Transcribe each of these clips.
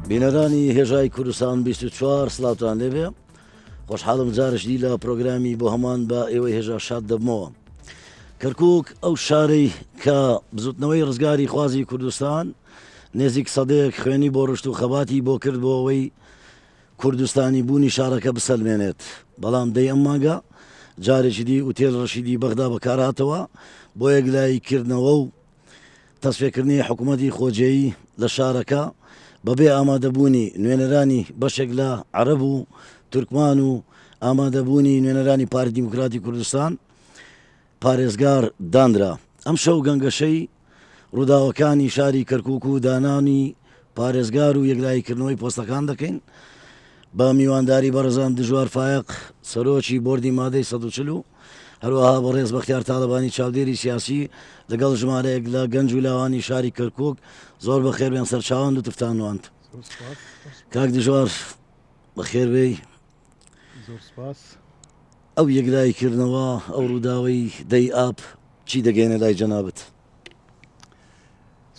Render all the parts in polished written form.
بینەرانی هێژای کوردستان 24 سلااوان لێبێ خۆشحاڵم جارشدی لە پرۆگرامی بۆ هەمان بە ئێوەی هێژا شاد دەبمەوە. کەرکووک ئەو شارەی کە بزوتنەوەی ڕزگاری خوازی کوردستان نێزیک سەدەیەک خوێنی بۆ ڕشت و خەباتی بۆ کرد بۆ ئەوەی کوردستانی بوونی شارەکە بسەلمێنێت، بەڵام دەی ئەم ماگە جارێکی دی ئوتێل ڕەشیدی بەغدا بەکارهاتەوە بۆ یەکلایکردنەوە و تەسفێکردنی حکوومەتی خۆجێیی لە شارەکە بەبێ ئامادەبوونی نوێنەرانی بەشێک لە عەرەب و تورکمان و ئامادەبوونی نوێنەرانی پارتی دیموکراتی کوردستان پارێزگار دانرا. ئەم شەو گەنگەشەی ڕووداوەکانی شاری کەرکووک و دانانی پارێزگار و یەکلایکردنەوەی پۆستەکان دەکەین بە میوانداری بەڕێزان دژوار فایق سەرۆکی بۆردی مادەی 140 هەروەها بەڕێز بەختیار تاڵەبانی چاودێری سیاسی لەگەڵ ژمارەیەک لە گەنج و لاوانی شاری کەرکووک زۆر بەخێربێن سەرچاوان و تفتانوانند. کاک دژوار بەخێربێی. ئەو یەکلایکردنەوە ئەو ڕووداوەی دەی ئاپ چی دەگەێنە لای جەنابەت؟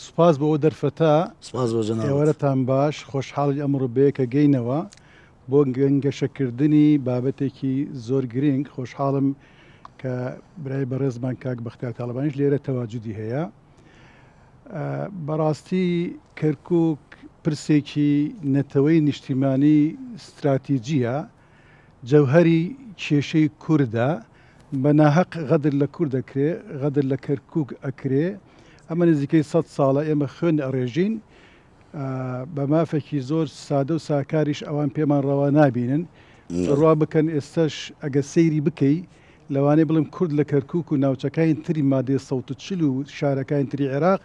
سوپاس بۆ ئەو دەرفەتە، سپاس بۆ جەنابەت. ئێوەرەتان باش، خۆشحاڵی ئەمڕۆ بەیە کە گەینەوە بۆ گەنگەشەکردنی بابەتێکی زۆر گرنگ. خۆشحاڵم کە برای بەڕێزمان کاک بەختیار تاڵەبانیش لێرە تەواجودی هەیە. بەڕاستی کەرکووک پرسێکی نەتەوەی نیشتیمانی استراتیجیە، جەوهەری کێشەی کووردە، بە ناحەق غەدر لە کوورد دەکرێ، غەدر لە کەرکووک ئەکرێ. ئەمە نزیکەی 100 ساڵە ئێمە خوێن ئەڕێژین، بە مافێکی زۆر سادە و ساکاریش ئەوان پێمان ڕەوا نابینن. ڕوا بکەن ئێستش ئەگە سەیری بکەی لەوانەیە بڵم کورد لە کەرکووک و ناوچەکانی تری مادەی 140 و شارەکانی تری عێراق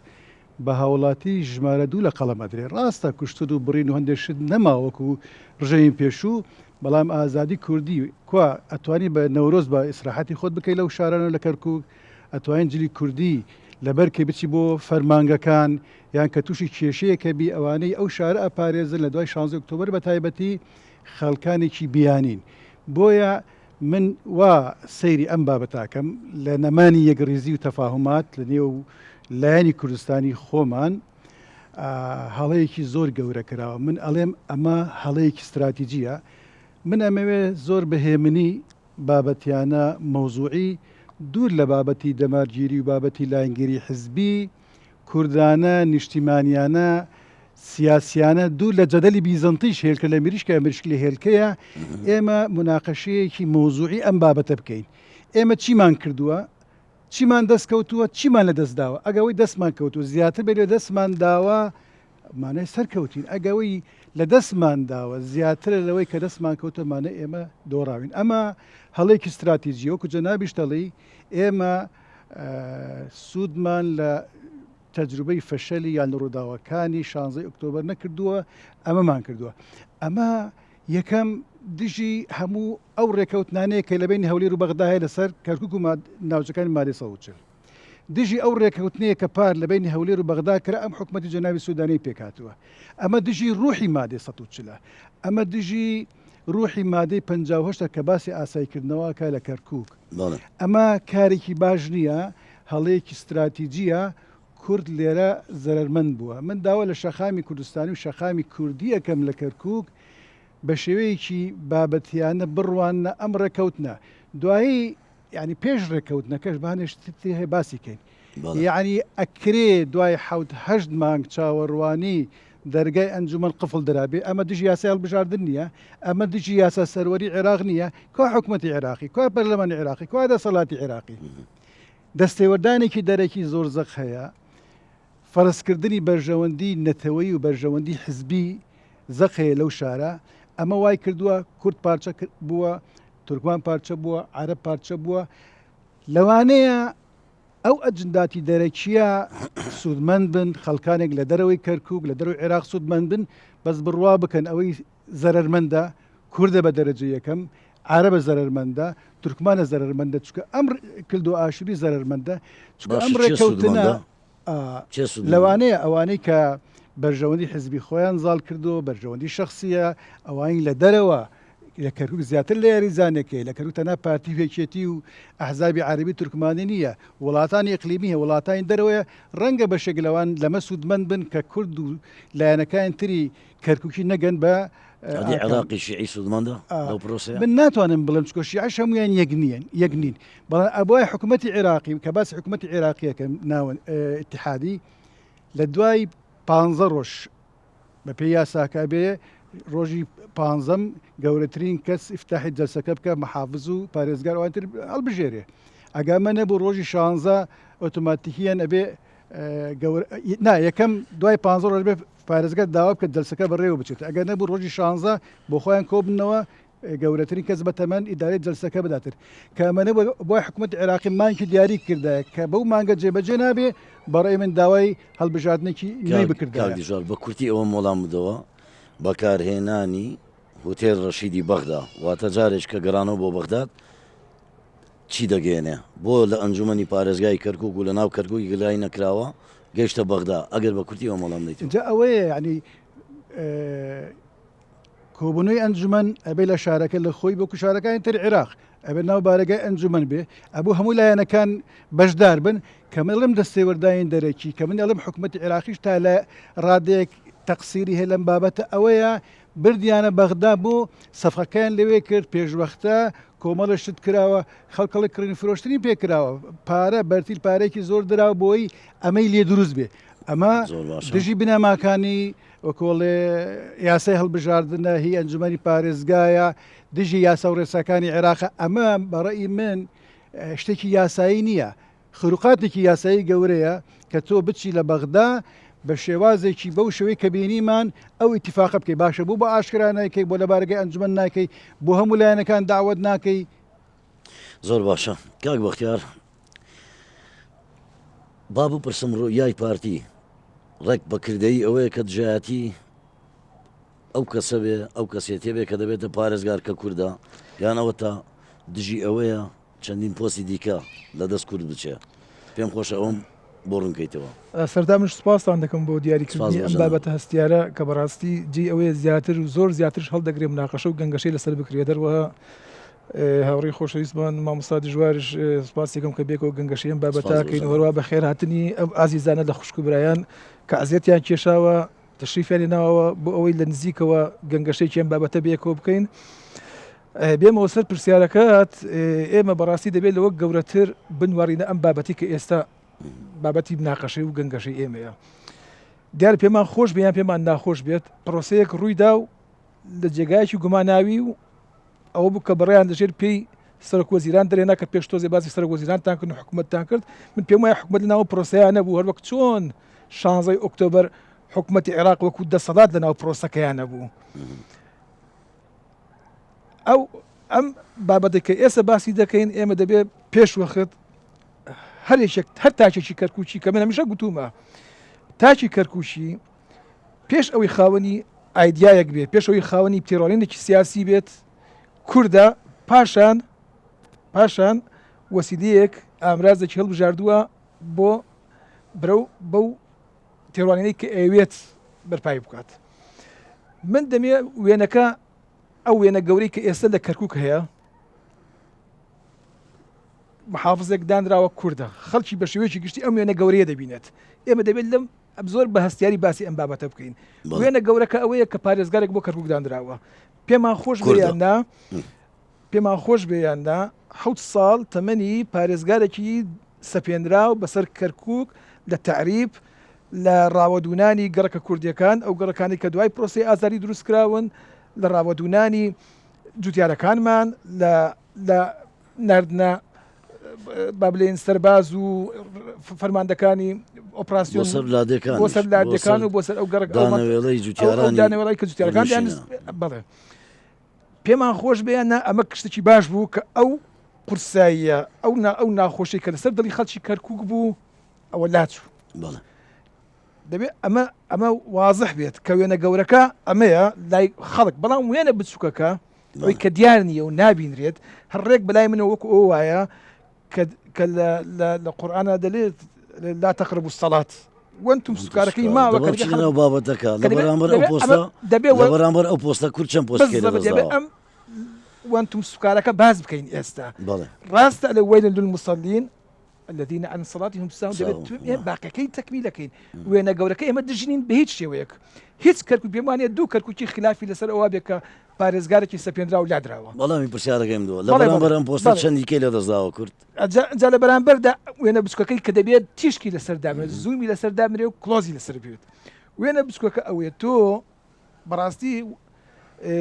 بە هاوڵاتی ژمارە 2 لە قەڵەمەدرێ. ڕاستە کوشتن و بڕین و هەندێک شت نەماوەکو ڕژەمی پێشوو، بەڵام ئازادی کوردی کوا ئەتوانی بە نەورۆز بە ئیسراحەتی خۆت بکەی لەو شارانە لە کەرکووک، ئەتوانین جلی کوردی لەبەرکە بچی بۆ فەرمانگەکان یان کە تووشی کێشەیەکە بی ئەوانەی ئەو شارە ئەپارێزن لە دوای 16 ئۆکتۆبەر بە تایبەتی خەڵکانێکی بیانین. بۆیە من وا سەیری ئەم بابەتاکەم لە نەمانی یەکڕیزی و تەفاهمات لە نێو لایەنی کوردستانی خۆمان هەڵەیەکی زۆر گەورە کراوە. من ئەڵێم ئەمە هەڵەیەکی استراتیجیە. من ئەمەوێ زۆر بەهێمنی بابەتیانە مەوزوعی دوور لە بابەتی دەمارگیری و بابەتی لاینگیری حزبی کوردانە نیشتیمانیانە سیاسیانە دوور لە جەدەلی بیزنتیش هێلکە لە مریشکە مریشکلی هێلکەیە. ئێمە مناقەشەیەکی مەوزوعی ئەم بابەتە بکەین. ئێمە چیمان کردووە، چیمان دەستکەوتووە، چیمان لە دەست داوە. ئەگەوەی دەستمان کەوتووە زیاتر بێت دەستمان داوە مانای سەرکەوتین، ئەگەوەی لە دەستمان داوە زیاترە لەوەی کە دەستمان کەوتەمانە ئێمە دۆڕاوین. ئەمە هەڵەیەکی استراتیجی وەکو جەنابیش دەڵێی ئێمە سوودمان لە تەجروبەی فەشەلی یان ڕووداوەکانی 16 ئۆکتۆبەر نەکردووە، ئەمەمان کردووە. ئەمە یەکەم دژی هەموو ئەو ڕێکەوتنانەیە کە لە بینی هەولێر و بەغدا هەیە لەسەر کەرکووک و ناوچەکانی مادەی 140. دژی ئەو ڕێکەوتنەیە کە پار لە بینی هەولێر و بەغدا کرا ئەم حکومەتی جەنابی سوودانی پێکاتووە. ئەمە دژی ڕوحی مادەی 140، ئەمە دژی ڕوحی مادەی 58 کە باسی ئاساییکردنەوەکە لە کەرکووک. ئەمە کارێکی باش نییە، هەڵەیەکی استراتیجیە. کورد لێرە زەرمەند بووە. من داوا لە شەخامی کوردستانی و شەخامی کوردی ئەەکەم لە کەرکووک بە شێوەیەکی بابەتیانە بڕوانە ئەم ڕێکەوتنە. دوایی یعنی پێش ڕێکەوتنەکەش بانێشتی هەیە باسیکەین. یعنی ئەکرێ دوای 7 مانگ چاوەڕوانی دەرگای ئەنجومەن قفڵ درابێ. ئەمە دژی یاسای هەڵبژاردن نییە، ئەمە دژی یاسا سەروەری عێراق نییە. کوا حکوومەتی عێراقی، کوا پەرلەمانی عێراقی، کوا دەسەڵاتی عێراقی. دەستێوەردانێکی دەرەکی زۆر زەق هەیە. فەرزکردنی بەرژەوەندی نەتەوەی و بەرژەوەندی حزبی زەقەیە لەو شارە. ئەمە وای کردووە کورد پارچە بووە، تورکمان پارچە بووە، عەرەب پارچە بووە. لەوانەیە ئەو ئەجنداتی دەرەکیە سوودمەند بن، خەڵکانێک لە دەرەوەی کەرکووک لە دەرەوەی عێراق سوودمەند بن، بەس بڕوا بکەن ئەوەی زەرەرمەندە کووردە بە دەرەجە یەکەم، عەرەبە زەرەرمەندە، تورکمانە زەرەرمەندە، چونکە ئەم کلد و ئاشوری زەرەرمەندە. چونکە ئەم ڕێکەوتنە لەوانەیە ئەوانەی کە بەرژەوەندی حزبی خۆیان زاڵ کردو، بەرژەوەندی شخصیە، ئەوانی لە دەرەوە لە کەرکک زیاتر لە یاریزانەکەی لە کەرکک تەنها پارتی پێکێتی و ئەحزابی عربی تورکمانی نییە وڵاتانی ئیقلیمی هەیە وڵاتانی دەرەوەیە ڕەنگە بەشێک لەوان لەمە سوودمەند بن کە کورد و لایەنەکان تری کەرککی نەگەن بە عراقی شیعی سوودمەندە ئەو پرۆسەیە من ناتوانم بڵم چکۆ شیعەش هەمویان یەک نین بەڵام ئەبوای حکوومەتی عێراقی کە باسی حکوومەتی عێراقیەکە ناون ئیتحادی لە دوای 15 ڕۆژ بە پێی یاساکە بێ ڕۆژی 15م گەورەترین کەس ئیفتاحی جەلسەکە بکە محافظ و پارێزگار ئەوانتر هەڵبژێرێ ئەگەمە نەبوو ڕۆژی 16 ئۆتۆماتیکیان ئەبێ یەکەم دوای 15 ڕۆژ بێ پارێزگار داوا بکە جەلسەکە بەڕێوە بچێت ئەگەر نەبوو ڕۆژی 16 بۆ خۆیان کۆبنەوە گەورەترین کەس بەتەمەەن ئیدارەی جەلسەکە بداتر کە ئەمەنە بۆی حکوومەت عێراقی مانکی دیاری کردایە کە بەو مانگە جێبەجێ نابێ بەڕێ من داوای هەڵبژاردنێکی نوێی بکردیژال بە کورتی ئەوە مۆڵام بدەوە بەکارهێنانی هوتێل ڕەشیدی بەغدا واتە جارێک کە گەڕانەوە بۆ بەغداد چی دەگەێنێ بۆ لە ئەنجومەنی پارێزگای کەرکوک و لە ناو کەرکووی گلای نەکراوە گەیشتە بەغدا ئەگەر بە کورتی ئەوە مەڵام دەیت جا ئەوەیە ینی کۆبوونەوەی ئەنجومەن ئەبێ لە شارەکە لە خۆی بۆ کوشارەکانی تر عێراق ئەبێ ناو بارەگای ئەنجومەن بێ ئەبوو هەموو لایەنەکان بەشدار بن کە من لەم دەستێوەرداین دەرەکی کە من ئەڵم حکوومەتی عێراقیش تا لە ڕادەیەک تەقسیری هەیە لەم بابەتە ئەوەیە بردیانە بەغدا بۆ سەفەکەیان لەوێ کرد پێشوەختە کۆمەڵە شت کراوە خەڵکەڵی کڕنی فرۆشتنی پێکراوە پارە بەرتیل پارێکی زۆر دراوە بۆی ئەمەی لێ دروست بێ ئەمە دژی بنەماکانی وەکۆڵێ یاسای هەڵبژاردنە هی ئەنجومەنی پارێزگایە دژی یاسا و ڕێساکانی عێراق ئەمە بەڕێی من شتێکی یاسایی نییە خروقاتێکی یاسایی گەورەیە کە تۆ بچی لە بەغدا بە شێوازێکی بەو شوەی کە بینیمان ئەو ئیتیفاقە بکەی باشە بوو بە ئاشکرا ناکەی بۆ لە بارگەی ئەنجومەن ناکەی بۆ هەموو لایەنەکان داوت ناکەی زۆر باشە کاک بەختیار با بپرسم ڕۆیای پارتی ڕێک بەکردەی ئەوەیە کە دژایەتی ئەو کەسە بێ ئەو کەسێتێ بێ کە دەبێتە پارێزگار کە کووردە یانەوە تا دژی ئەوەیە چەندین پۆستی دیکە لە دەست کورد بچێ پێم خۆشە ئەوم بۆ ڕوونکەیتەوە سەردا من سوپاسان دەکەم بۆ دیاریکردنی ئەم بابەتە هەستیارە کە بەڕاستی جێ ئەوەیە زیاتر و زۆر زیاترش هەڵدەگرێ مناقەشە و گەنگەشەی لەسەر بکرێ دەروە هاوڕێی خۆشەویستمان مامۆستا دژوارش سوپاسێکم کە بێکەوە گەنگەشەی ئەم بابەتاکەین هەروە بە خێرهاتنی ئەم ئازیزانە لە خوشک و برایان کە ئازیەتیان کێشاوە تەشریفیانی ناوەوە بۆ ئەوەی لە نزیکەوە گەنگەشەیەکی ئەم بابەتە بێکەوە بکەین بێمەوە سەر پرسیارەکەات ئێمە بەڕاستی دەبێت لەوە گەورەتر بنوارینە ئەم بابەتی کە ئێستا بابەتی بناقەشەی و گەنگەشەی ئێمەیە دیار پێمان خۆش بیان پێمان ناخۆش بێت پرۆسەیەک ڕوویدا و لە جێگایەکی گوماناوی و ئەوە بوو کە بەڕێیان دەژێت پێی سەرۆکوەزیران دەرێنا کە پێش تۆزێ باسی سەرۆکوەزیرانتان کرد و حکوومەتتان کرد من پێم وایە حکوومەت لەناو پرۆسەیان نەبوو هەر وەک چۆن 16 ئۆکتۆبەر حکوومەتی عێراق وەکو دەسەڵات لەناو پرۆسەکەیان نەبوو ئەو ئەم بابەتێککە ئێستا باسی دەکەین ئێمە دەبێت پێش وەخت هەر تاچێکی کەرکوچی کە من هەمیشە گوتومە تاچی کەرکوچی پێش ئەوەی خاوەنی ئایدیایەک بێت پێش ئەوەی خاوەنی پتێڕۆڵینێکی سیاسی بێت کووردە پاشان وەسیلەیەک ئامرازێکی هەڵبژاردووە بۆ برەو بەو تێڕوانینەی کە ئەوێت بەرپای بکات من دەمێ وێنەکە ئەو وێنە گەورەی کە ئێستا لە کەرکووک هەیە محافزێک دانراوە کووردە خەڵکی بە شێوەیەکی گشتی ئەم وێنە گەورەیە دەبینێت ئێمە دەبێت لەم زۆر بە هەستیاری باسی ئەم بابەتە بکەین وێنە گەورەکە ئەوەیە کە پارێزگارێک بۆ کەرکووک دانراوە پێمان خۆش بێیاندا 7 ساڵ تەمەنی پارێزگارێکی سەپێنراو بەسەر کەرکووک لە تعریب لە ڕاوەدونانی گەڕەکە کوردیەکان ئەو گەڕەکانی کە دوای پرۆسی ئازاری دروستکراون لە ڕاوەدونانی جوتیارەکانمان لە نردنە با بڵێن سەرباز و فەرماندەکانی ئۆپراسیۆن بۆ سەر لادەکان و بۆ سەر ئەو گەڕەکەدانەوێڵی جوتیارەکان بڵێ پێمان خۆش بێنە ئەمە کشتێکی باش بوو کە ئەو قورساییە ئەو ناخۆشی کە لەسەر دڵی خەڵکی کەرکووک بوو ئەوە لاچوو دەبێت ئەمە وازح بێت کە وێنە گەورەکە ئەمەیە لای خەڵک بەڵام وێنە بچووکەکە ئەوی کە دیار نییە و نابینرێت هەرڕێک بەلای منەوە وەکو ئەو وایە کە لە قورئانە دەلێت لا تقربوا الصلاة وانتم سکارەکەی ماوە بابەتەکە لە بەرامبەر ئەو پۆستە کورد چەند پۆستکەی ئەم وانتم سكارەکە باز بکەین ئێستا بەڵێ ڕاستە لە وەیل للمصلين الذين عن صلاتهم ساهون ساهون. دەبێت باقیەکەی تەکمیلەکەین وێنە گەورەکە ئێمە دژنین بە هیچ شێوەیەک هیچ کەرکوو پێم وانێ دوو کەرکووکی خلافی لەسەر ئەوە بێت کە پارێزگارێکی سەپێنرا و لادراوە بەڵامی پرسیارەکەم دووە لە بەڵێ، بەرامبەر ئەم پۆستە بەڵێ. چەندی کەی لە دەستداوە کورد جا لە بەرامبەردا وێنە بچکەکەی کە دەبێت تیشکی لەسەر دامرێت زوومی لەسەر دامرێ و کلۆزی لەسەر بێت وێنە بچکەکە ئەوەیە تۆ بەڕاستی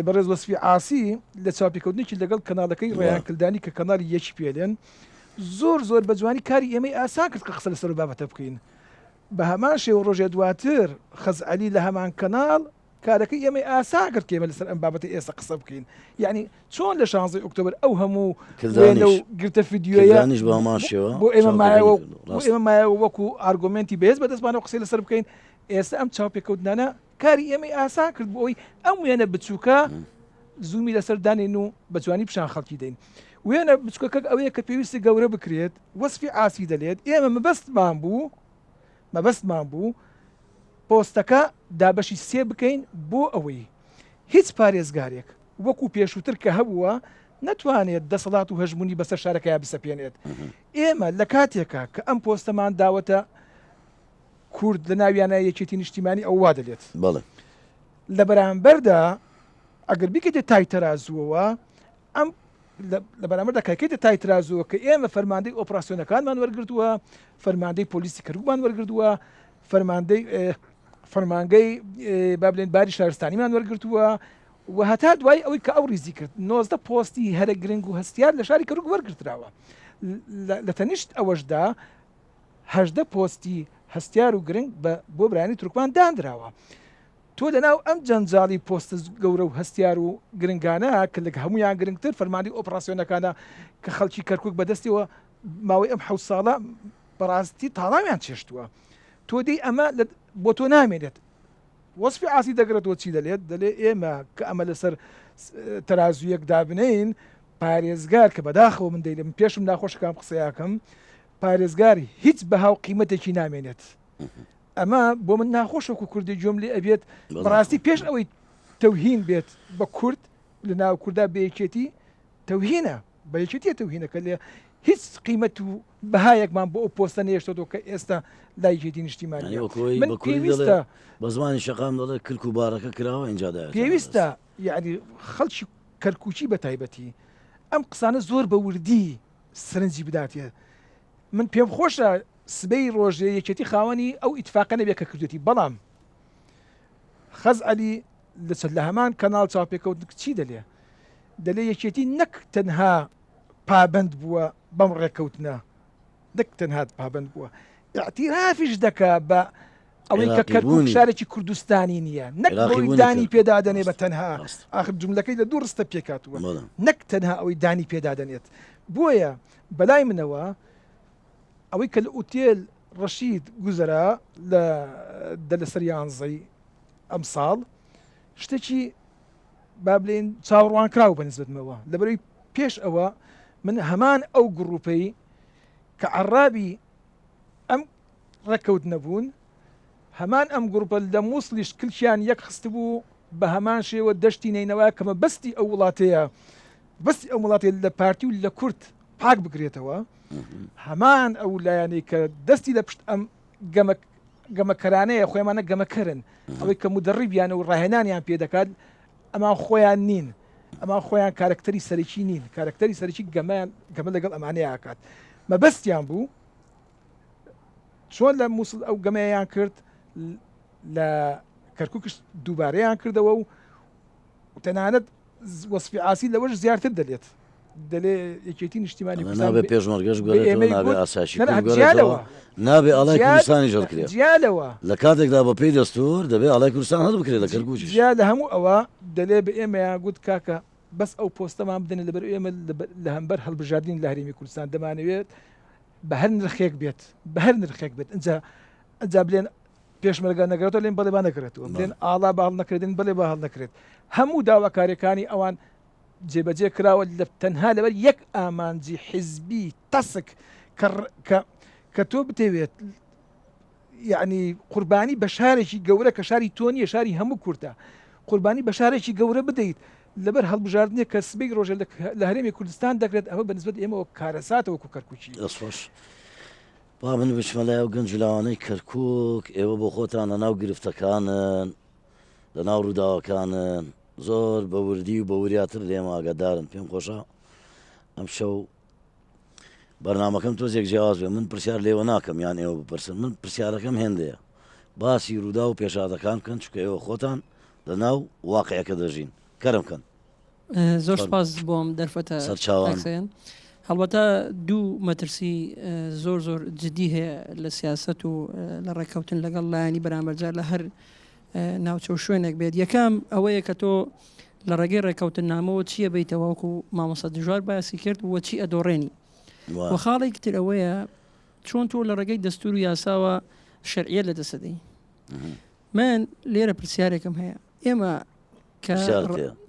بەڕێز وەسفی عاسی لە چاپیکەوتنێکی لەگەڵ کەناڵەکەی ڕێیانکردانی کە کەناڵی یەکی پێلێن زۆر بە جوانی کاری ئێمەی ئاسان کرد کە قسە لەسەر بابەتە بکەین بە هەمان شێوە ڕۆژێ دواتر خەزعەلی لە هەمان کەناڵ کارەکەی ئێمەی ئاسان کرد کە ئێمە لەسەر ئەم بابەتی ئێستا قسە بکەین یعنی چۆن لە 16 ئۆکتۆبر ئەو هەموو وێنە و گرتە فیدیۆیە کردانیش بە هەمان شێوە بۆ ئێمە مایەوە بۆ ڕاست. ئێمە مایەوە وەکو ئارگومنتی بەهێز بەدەستمانەوە قسەی لەسەر بکەین ئێستا ئەم چاوپێکەوتنانە کاری ئێمەی ئاسان کرد بۆ ئەوی ئەم وێنە بچووکە زوومی لەسەر دانێن و بە جوانی پیشان خەڵکی دەین وێنە بچکەکە ئەوەیە کە پێویستی گەورە بکرێت وەسفی ئاسی دەلێت ئێمە مەبەستمان بوو پۆستەکە دابەشی سێ بکەین بۆ ئەوەی هیچ پارێزگارێک وەکو پێشووتر کە هەبووە نەتوانێت دەسەڵات و هەژمونی بەسەر شارەکەیان بسەپێنێت ئێمە لە کاتێکە کە ئەم پۆستەمان داوەتە کورد لە ناویانە یەکێتی نیشتیمانی ئەو وا دەلێت بەڵێ لە بەرامبەردا ئەگەر بیکەیتە تای تەرازووەوە ئەم لە بەرامبەردا کاکەیتە تای تەرازووە کە ئێمە فەرماندەی ئۆپراسیۆنەکانمان وەرگردووە فەرماندەی پۆلیسی کەرکووکمان وەرگردووە فەرمانگەی با بڵێن باری شارستانیمان وەرگرتووە و هەتا دوای ئەوەی کە ئەو ریزی کرد 19 پۆستی هەرە گرنگ و هەستیار لە شاری کەرکووک وەرگرتراوە لە تەنیشت ئەوەشدا 18 پۆستی هەستیار و گرنگ بۆ برایانی تورکمان دانراوە تۆ لەناو ئەم جەنجاڵی پۆستە گەورە و هەستیار و گرنگانە کە لە هەمویان گرنگتر فەرمانی ئۆپراسیۆنەکانە کە خەڵکی کەرکووک بەدەستیەوە ماوەی ئەم 7 ساڵە بەڕاستی تاڵاویان چێشتووە تۆ دەی ئەمە بۆ تۆ نامێنێت وەسفی ئاسی دەگرێتەوە چی دەلێت دەلێ ئێمە کە ئەمە لەسەر تەرازویەک دابنین پارێزگار کە بەداخەوە من دەیلێ من پێشم ناخۆشەکەم قسەیاکەم پارێزگار هیچ بەهاو قیمەتێکی نامێنێت ئەمە بۆ من ناخۆشەکو کوردی جۆم لێ ئەبێت بەڕاستی پێش ئەوەی تەوهین بێت بە کورد لە ناو کووردا بەیەکێتی تەوهینە بەیەکێتیە تەوهینەکە لێ هیچ قیمەت و بەهایەکمان بۆ ئەو پۆستە نێشتەوە کە ئێستا لای یەکێتی نیشتیمانی من پێویستە بە زمانی شەقام دەڵێ کرک و بارەکە کراوە اینجادا پێویستە یعنی خەڵکی کەرکووکی بە تایبەتی ئەم قسانە زۆر بە وردی سرنجی بداتێ من پێم خۆشە سبەی ڕۆژێ یەکێتی خاوەنی ئەو ئیتفاقە نەبێت کە کردوێتی بەڵام خەزعەلی لە هەمان کەناڵ چاوپێکەوتن چی دەلێ یەکێتی نەک تەنها پابند بووە بەم ڕێکەوتنە نەک تەنها پابند بووە اعترافیش دەکا بە ئەوەی کە کەرکووک شارێکی کوردستانی نییە نەک بۆی دانی پێدادەنێ بە تەنها ئاخر جملەکەی لە دوو ڕستە پێکاتوە نەک تەنها ئەوەی دانی پێدادەنێت بۆیە بەلای منەوە ئەوەی کە لە ئوتێل ڕەشید گوزەرا لە سەر 11 ئەم ساڵ شتێکی با بڵێن چاوەڕوان کراوە بەنسبەتمەوە لەبەرەوەی پێش ئەوە من هەمان ئەو گڕوپەی کە عەرابی ئەم ڕێکەوت نەبوون هەمان ئەم گروپە لە مووسڵیش کلچیان یەک خست بوو بە هەمان شێوە دەشتی نینەوە کەمە بەستی ئەو وڵاتەیە بەستی ئەو وڵاتی لە پارتی و لە کورد پاک بگرێتەوە هەمان ئەو لایەنەی کە دەستی لە پشت ئەم گەمەکەرانەیە خۆیمانە گەمەکەرن ئەوەی کە مدەڕیبیانە و ڕاهێنانیان پێ دەکات ئەمان خۆیان نین ئەمان خۆیان کارکتەری سەرەکی نین کارکتەری سەرەکی گەمە لەگەڵ ئەمانەیە ئاکات مەبەستیان بوو چۆن لە مووسڵ ئەو گەمەیان کرد لە کەرکووکش دووبارەیان کردەوە و تەنانەت وەسفی ئاسی لەوەش زیاتر دەلێت دەلێ یەکێتی نیشتیمانی نابێ پێشمەرگەش گەڕێتەوە نابێ ئاساشی گەڕێتەوە نابێ ئەڵای کوردستانی ژەڵ کرێت جیالەوە لە کاتێکدا بە پێی دەستور دەبێ ئەڵای کوردستان هەڵ بکرێت لە کەرکووکی جیا لە هەموو ئەوە دەلێ بە ئێمەیان گوت کاکە بەس ئەو پۆستەمان بدەنێ لەبەر ئێمە لە هەمبەر هەڵبژاردنین لە هەرێمی کوردستان دەمانەوێت بە هەر نرخێک بێت بە هەر نرخێک بێت ئەجا بڵێن پێشمەرگە نەگرێتەوە لێن بەڵێ با نەکرێتەوە بڵێن ئاڵا باڵ نەکرێتن بڵێ با هەڵ نەکرێت هەموو داواکاریەکانی ئەوان جێبەجێ کراوە لە تەنها لەبەر یەک ئامانجی حیزبی تەسک کە تۆ بتەوێت یعنی قوربانی بە شارێکی گەورە کە شاری تۆ نیە شاری هەموو کورتە قوربانی بە شارێکی گەورە بدەیت لەبەر هەڵبژاردنێک کە سبەی ڕۆژە لە هەرێمی کوردستان دەکرێت ئەوە بەنسبەت ئێمەوە کارەساتەوە وەکو کەرکووکی دەستخۆش با من بچمە لایەو گەنج و لاوانەی کەرکووک ئێوە بۆ خۆتان لە ناو گرفتەکانن لە ناو ڕووداوەکانن زۆر بە وردی و بە وریاتر لێم ئاگادارن پێم خۆشە ئەم شەو بەرنامەکەم تۆزێک جیاواز بێ من پرسیار لێوە ناکەم یان ئێوە بپرسن من پرسیارەکەم هێندەیە باسی ڕوودا و پێشادەکان بکەن چکە ئێوە خۆتان لە ناو واقعەکە دەژین کەرم کەن زۆر سپاس بۆم دەرفەتە سەرچاوان هەڵبەتە دوو مەترسی زۆر زۆر جدی هەیە لە سیاست و لە ڕێککەوتن لەگەڵ لایانی بەرامبەرجار لە هەر ناوچە شوێنێک بێت یەکەم ئەوەیە کە تۆ لە ڕێگەی ڕێککەوتن نامەوە چییە بیتەوەکو مامۆستا دژوار باسی کرد وە چی ئەدۆڕێنی وە خاڵێک تر ئەوەیە چۆن تۆ لە ڕێگەی دەستور و یاساوە شەرعیە لە دەسەدەی من لێرە پرسیارێکم هەیە ئێمە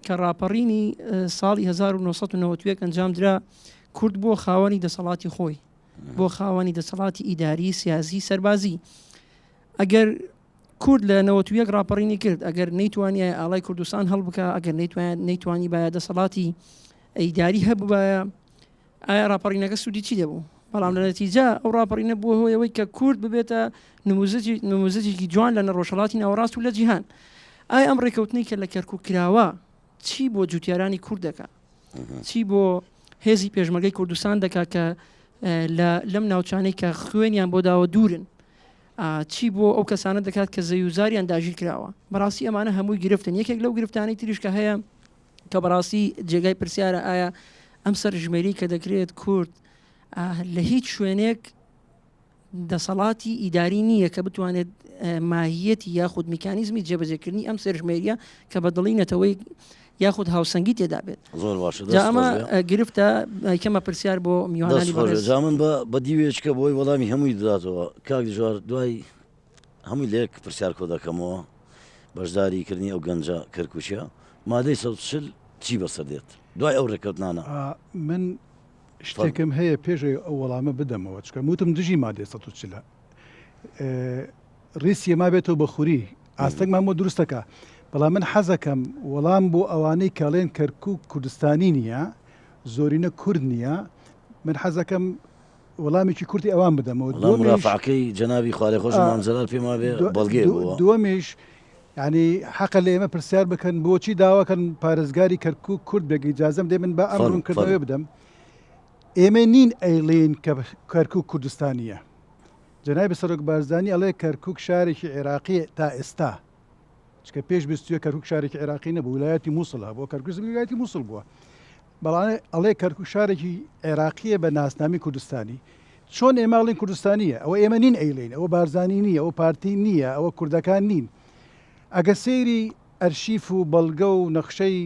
کە ڕاپەڕینی ساڵی 1990 ئەنجام درا کورد بۆ خاوەنی دەسەڵاتی خۆی بۆ خاوەنی دەسەڵاتی ئیداری سیاسی سەربازی ئەگەر کورد لە 91 ڕاپەڕینی کرد ئەگەر نەیتوانیە ئاڵای کوردستان هەڵبکە ئەگەر نەیتوانی باە دەسەڵاتی ئەیداری هەبوو باە ئایا ڕاپەڕینەکە سوودی چی دەبوو بەڵام لە نەتیجا ئەو ڕاپەڕینە بووە هۆیەوەی کە کورد ببێتە نموزەجێکی جوان لە نەڕۆژهڵاتی ناوەڕاست و لە جیهان ئایا ئەم ڕێکەوتنی کە لە کەرکووک کراوە چی بۆ جوتیارانی کورد دەکات چی بۆ هێزی پێشمەرگەی کوردستان دەکات کە لەم ناوچانەی کە خوێنیان بۆ داوە دوورن چی بۆ ئەو کەسانە دەکات کە زەویزاریان داژیر کراوە بەڕاستی ئەمانە هەمووی گرفتن یەکێک لەو گرفتانەی تریشکە هەیە کە بەڕاستی جێگای پرسیارە ئایا ئەم سەرژمێری کە دەکرێت کورد لە هیچ شوێنێک دەسەڵاتی ئیداری نییە کە بتوانێت ماهیەتی یاخود میکانیزمی جێبەجێکردنی ئەم سەرژمێریە کە بە دڵینەتەوەی یاخود هاوسەنگی تێدا بێت زۆر باشە ئەمە گرفتە کەمە پرسیار بۆ میوانانی من بە دیوێچکە بۆی وەڵامی هەمووی دادەوە کاک دژوار دوای هەمووی لێک پرسیار کۆ دەکەمەوە بەشداریکردنی ئەو گەنجە کەرکووچە مادەی 140 چی بەسەر دێت دوای ئەو ڕێکەوتنانە من شتێکم هەیە پێشەوە ئەو وەڵامە بدەمەوە چکە وتم دژی مادەی 140 ڕیسیە ما بێتەوە بە خوری ئاستەنگمان بۆ دروستەکە بەڵام من حەزەکەم وەڵام بۆ ئەوانەی کاڵێن کەرکووک کوردستانی نییە زۆرینە کورد نییە من حەزەکەم وەڵامێکی کورتی ئەوان بدەمەوە ڕافعەکەی جەنابی خوارێ خۆش مامزەلال پێما بێ بەڵگێ دووەمیش ینی حەقە لە ئێمە پرسیار بکەن بۆچی داواکەن پارێزگاری کەرکووک کورد بێگە ئیجازەم دێ من بە ئەمڕون کردنەوە بدەم ئێمە نین ئەیڵێن کە کەرکووک کوردستانیە جەنابی سەرۆک بارزانانی ئەڵێ کەرکووک شارێکی عێراقی تا ئێستا چکە پێش بستووە کەرکووک شارێکی عێراقی نەبوو ویلایەتی مووسڵە بۆ کەرکووک ویلایەتی مووسڵ بووە بەڵام ئەڵێ کەرکووک شارێکی عێراقیە بە ناسنامی کوردستانی چۆن ئێماڵین کوردستانیە ئەوە ئێمە نین ئەیلین ئەوە بارزانانی نییە ئەوە پارتی نییە ئەوە کوردەکان نین ئەگە سەیری ئەرشیف و بەڵگە و نەخشەی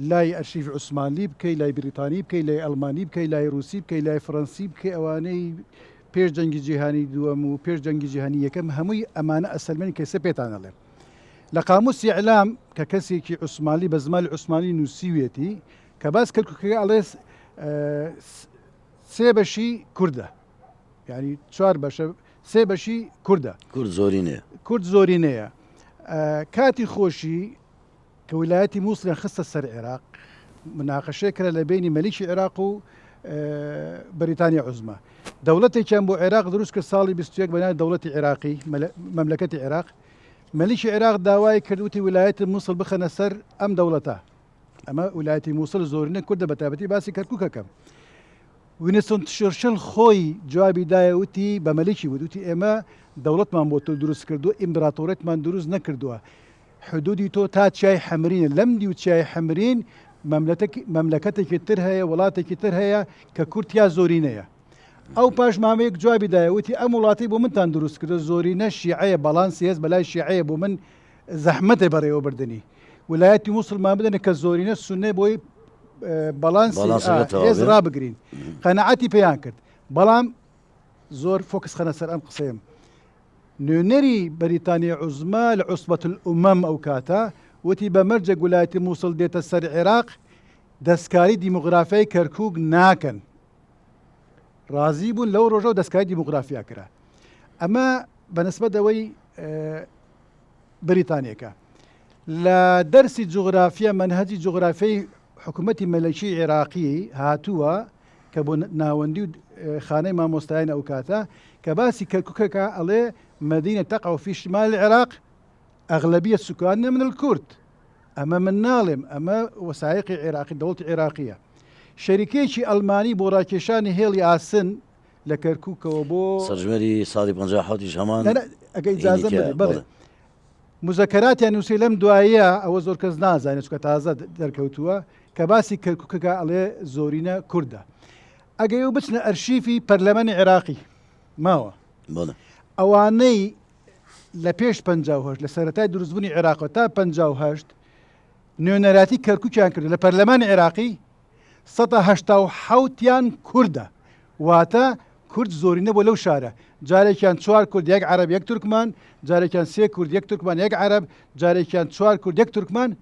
لای ئەرشیف عوسمانی بکەی لای بریتانی بکەی لای ئەڵمانی بکەی لای رووسی بکەی لای فەڕەنسی بکەی ئەوانەی پێش جەنگی جیهانی دووەم و پێش جەنگی جیهانی یەکەم هەمووی ئەمانە ئەسلمێنی کەسە پێتانەڵێ لە قاموسی ئیعلام کە کەسێکی عوسمانی بە زمانی عوسمانی نووسیوێتی کە باس کەرکووکەکە ئەڵێ سێ بەشی کووردە یعنی چوار بەشە سێ بەشی کووردە کورد زۆرینەیە کاتی خۆشی کە ویلایەتی مووسڵیان خستە سەر عێراق مناقەشەیە کرا لە بینی مەلیکی عێراق و بەریتانیا عوزمە دەوڵەتێکیان بۆ عێراق دروست کرد ساڵی 21 بەناوی دەوڵەتی عێراقی مەملەکەتی عێراق مەلیکی عێراق داوای کردوتی ویلایەتی مووسڵ بخەنە سەر ئەم دەوڵەتە ئەمە ویلایەتی مووسڵ زۆرینە کوردە بە تایبەتی باسی کەرکووکەکەم وینستۆن چرچل خۆی جوابی دایەوتی بە مەلیکی وتی ئێمە دەوڵەتمان بۆ تۆ دروست کردو ئیمپراتۆرێتمان دروست نەکردووە حدودی تۆ تا چای حەمرینە لەم دی و چای حەمرین مەملەکەتێکی تر هەیە وڵاتێکی تر هەیە کە کورتیا زۆرینەیە ئەو پاش مامەیەک جوابی دایەوتی ئەم وڵاتی بۆ منتان دروست کردو زۆرینە شیعەیە بەڵانسی هەست بەلای شیعەیە بۆ من زەحمەتێ بەڕێوە بردننی ویلایەتی مووسڵمان بدەنە کە زۆرینە سونێ بۆی بەڵانسی هێز ڕابگرین قەنەعەتی پێیان کرد بەڵام زۆر فۆکس خەنە سەر ئەم قسەیەم نوێنەری بەریتانیا عوزمە لە عوسبەت الئومەم ئەو کاتە وتی بە مەرجە ویلایەتی مووسڵ دێتە سەر عێراق دەستکاری دیموگرافیای کەرکووک ناکەن ڕازی بوون لەو ڕۆژە و دەستکاری دیموگرافیا کرا ئەمە بەنسبەت ئەوەی بریتانیەکە لە دەرسی جغرافیا منهجی جغرافیای حکوومەتی مەلەکی عێراقی هاتووە کە بۆ ناوەندی و خانەی مامۆستایان ئەو کاتە کە باسی کەرکووکەکە ئەڵێ مدينة تقع في شمال العراق أغلبية سكانها من الكرد أما من ناڵێم ئەمە وەسایقی عێراقی دەوڵەتی عێراقیە شەریکێکی ئەڵمانی بۆ ڕاکێشانی هێڵی ئاسن لە کەرکووکەوە بۆ سەرژمێری ساڵی 57 هەمان ئەگە ئیجازە بڵێ مزەکەراتیان نووسی لەم دواییە ئەوە زۆر کەس نازانێت چکە تازە دەرکەوتووە کە باسی کەرکووکەکە ئەڵێ زۆرینە کووردە ئەگەی و بچنە ئەرشیفی پەرلەمانی عێراقی ماوە ئەوانەی لە پێش 58 لە سەرەتای دروستبوونی عێراقەوە تا 58 نوێنەراتی کەرکووکیان کرد لە پەرلەمانی عێراقی 187یان کووردە واتە کورد زۆرینە بۆ لەو شارە جارێکیان 4 کورد یەک عەرەب یەک تورکمان جارێکیان 3 کورد یەک تورکمان یەک عەرەب جارێکیان 4 کورد یەک تورکمان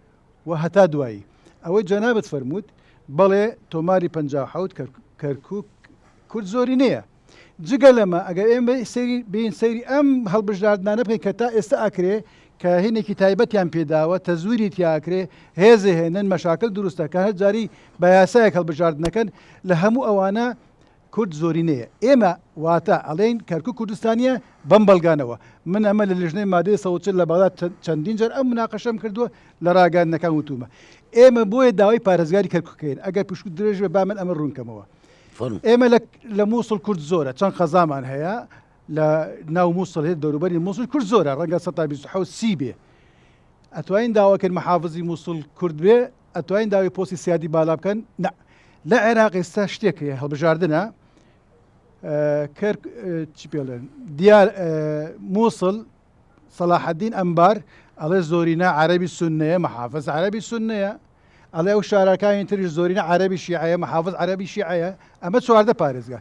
و هەتا دوایی ئەوەی جەنابەت فەرمووت بەڵێ تۆماری 57 کەرکووک کورد زۆرینەیە جگە لەمە ئەگەر ئێمە بین سەیری ئەم هەڵبژاردنانە بکەین کە تا ئێستا ئەکرێ کە هینێکی تایبەتیان پێداوە تەزویری تیاکرێ هێزە هێنن مەشاکل دروستەکە هەر جاری بە یاسایەک هەڵبژاردنەکەن لە هەموو ئەوانە کورد زۆرینەیە ئێمە واتە ئەڵێن کەرکووک کوردستانیە بەم بەڵگانەوە من ئەمە لە لیژنەی مادەی 140 لە بەغداد چەندین جار ئەم مناقەشەم کردووە لە ڕاگەاندنەکان وتومە ئێمە بۆیە داوای پارێزگاری کەرکووکەین ئەگەر پشت درێژ بێ با من ئەمە ڕوونکەمەوە ئێمە لە مووسڵ کورد زۆرە چەند خەزامان هەیە لە ناو مووسڵ هێت دەوروبەری مووسڵ کورد زۆرە ڕەنگە 127 بێ ئەتوانین داواکەن محافظی مووسڵ کورد بێ ئەتوانین داوای پۆستی سیادی بالا بکەن لە عێراق ئێستا شتێک هەیە هەڵبژاردنە چی پێڵێن دیار مووسڵ صلاح الدین ئەمبار ئەڵێ زۆرینە عەرەبی سوننەیە محافظ عەرەبی سوننەیە ئەڵێ ئەو شارەکانی تریش زۆرینە عەرەبی شیعەیە محافظ عەرەبی شیعەیە ئەمە چواردە پارێزگا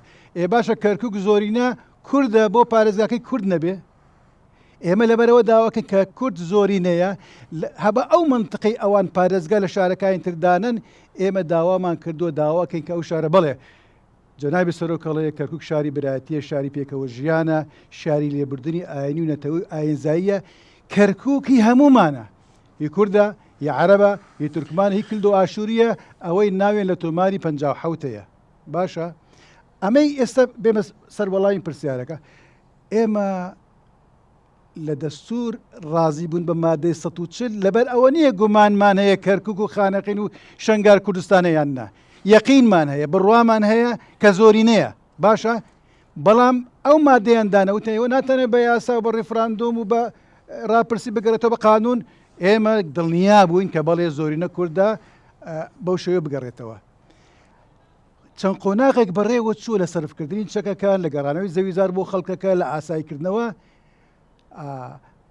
باشە کەرکووک زۆرینە کوردە بۆ پارێزگاکەی کورد نەبێ ئێمە لەبەرەوە داواکەن کە کورد زۆرینەیە هەبە ئەو منطقەی ئەوان پارێزگا لە شارەکانی تردانن ئێمە داوامان کردووە داواکەین کە ئەو شارە بڵێ جەنابی سەرۆکەڵەیە کەرکووک شاری برایەتیە شاری پێکەوە ژیانە شاری لێبوردنی ئاینی و نەتەوەی ئاینزاییە کەرکووکی هەمومانە هی کووردە یا عەرەبە هی تورکمان هی کلد و ئاشووریە ئەوەی ناوێن لە تۆماری 57ەیە باشە ئەمەی ئێستا بێمە سەر وەڵامی پرسیارەکە ئێمە لە دەستور ڕازی بوون بە مادەی 140 لەبەر ئەوە نییە گومانمان هەیە کەرکووک و خانەقین و شەنگار کوردستانەیان نا یەقینمان هەیە بڕوامان هەیە کە زۆرینەیە باشە بەڵام ئەو مادەیان دانەوتەوە ناتەنە بە یاسا و بە ڕێفراندۆم و بە ڕاپرسی بگەڕێتەوە بە قانون ئێمە دڵنیا بووین کە بەڵێ زۆرینە کووردە بەو شێوە بگەڕێتەوە چەند قۆناغێک بەڕێوە چوو لە سەرفکردنی چەکەکان لە گەڕانەوەی زەویزار بۆ خەڵکەکە لە ئاسایکردنەوە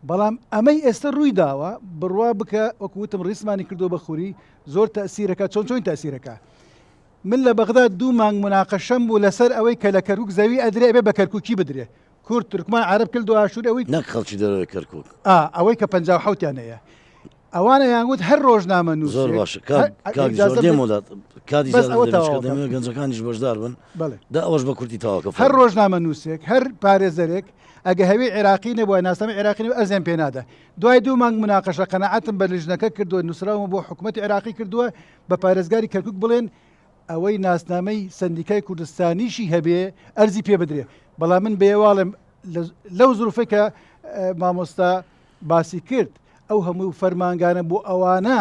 بەڵام ئەمەی ئێستا ڕووی داوە بڕوا بکە وەکوتم ڕیسمانی کردو بە خوری زۆر تەسیرەکە چۆن تەسیرەکە من لە بەغداد 2 مانگ مناقەشەم بوو لەسەر ئەوەی کە لە کەرکووک زەوی ئەدرێ بێ بە کەرکووکی بدرێ کورد تورکمان عەرەب کلد و ئاشووری ئەوەی نەک خەڵکی دەرەوەی کەرکووک ئەوەی کە 57یان هەیە ئەوانە یانگوت هەر ڕۆژنامە نووس زۆر باشە گەنجەکانیش بەشدار بن دا ئەوەش بە کورتی تاواکە هەر ڕۆژنامە نووسێک هەر پارێزەرێک ئەگە هەوی عێراقی نەبووە ناسەمی عێراقی ئەرزیان پێنادا دوای 2 مانگ مناقەشە قەنەعەتم بە لیژنەکە کردووە نووسراوە بۆ حکوومەتی عێراقی کردووە بە پارێزگاری کەرکووک بڵێن ئەوەی ناسنامەی سندیکای کوردستانیشی هەبێ ئەرزی پێ بدرێ بەڵام من بێواڵم لەو زروفەی کە مامۆستا باسی کرد ئەو هەموو فەرمانگانە بۆ ئەوانە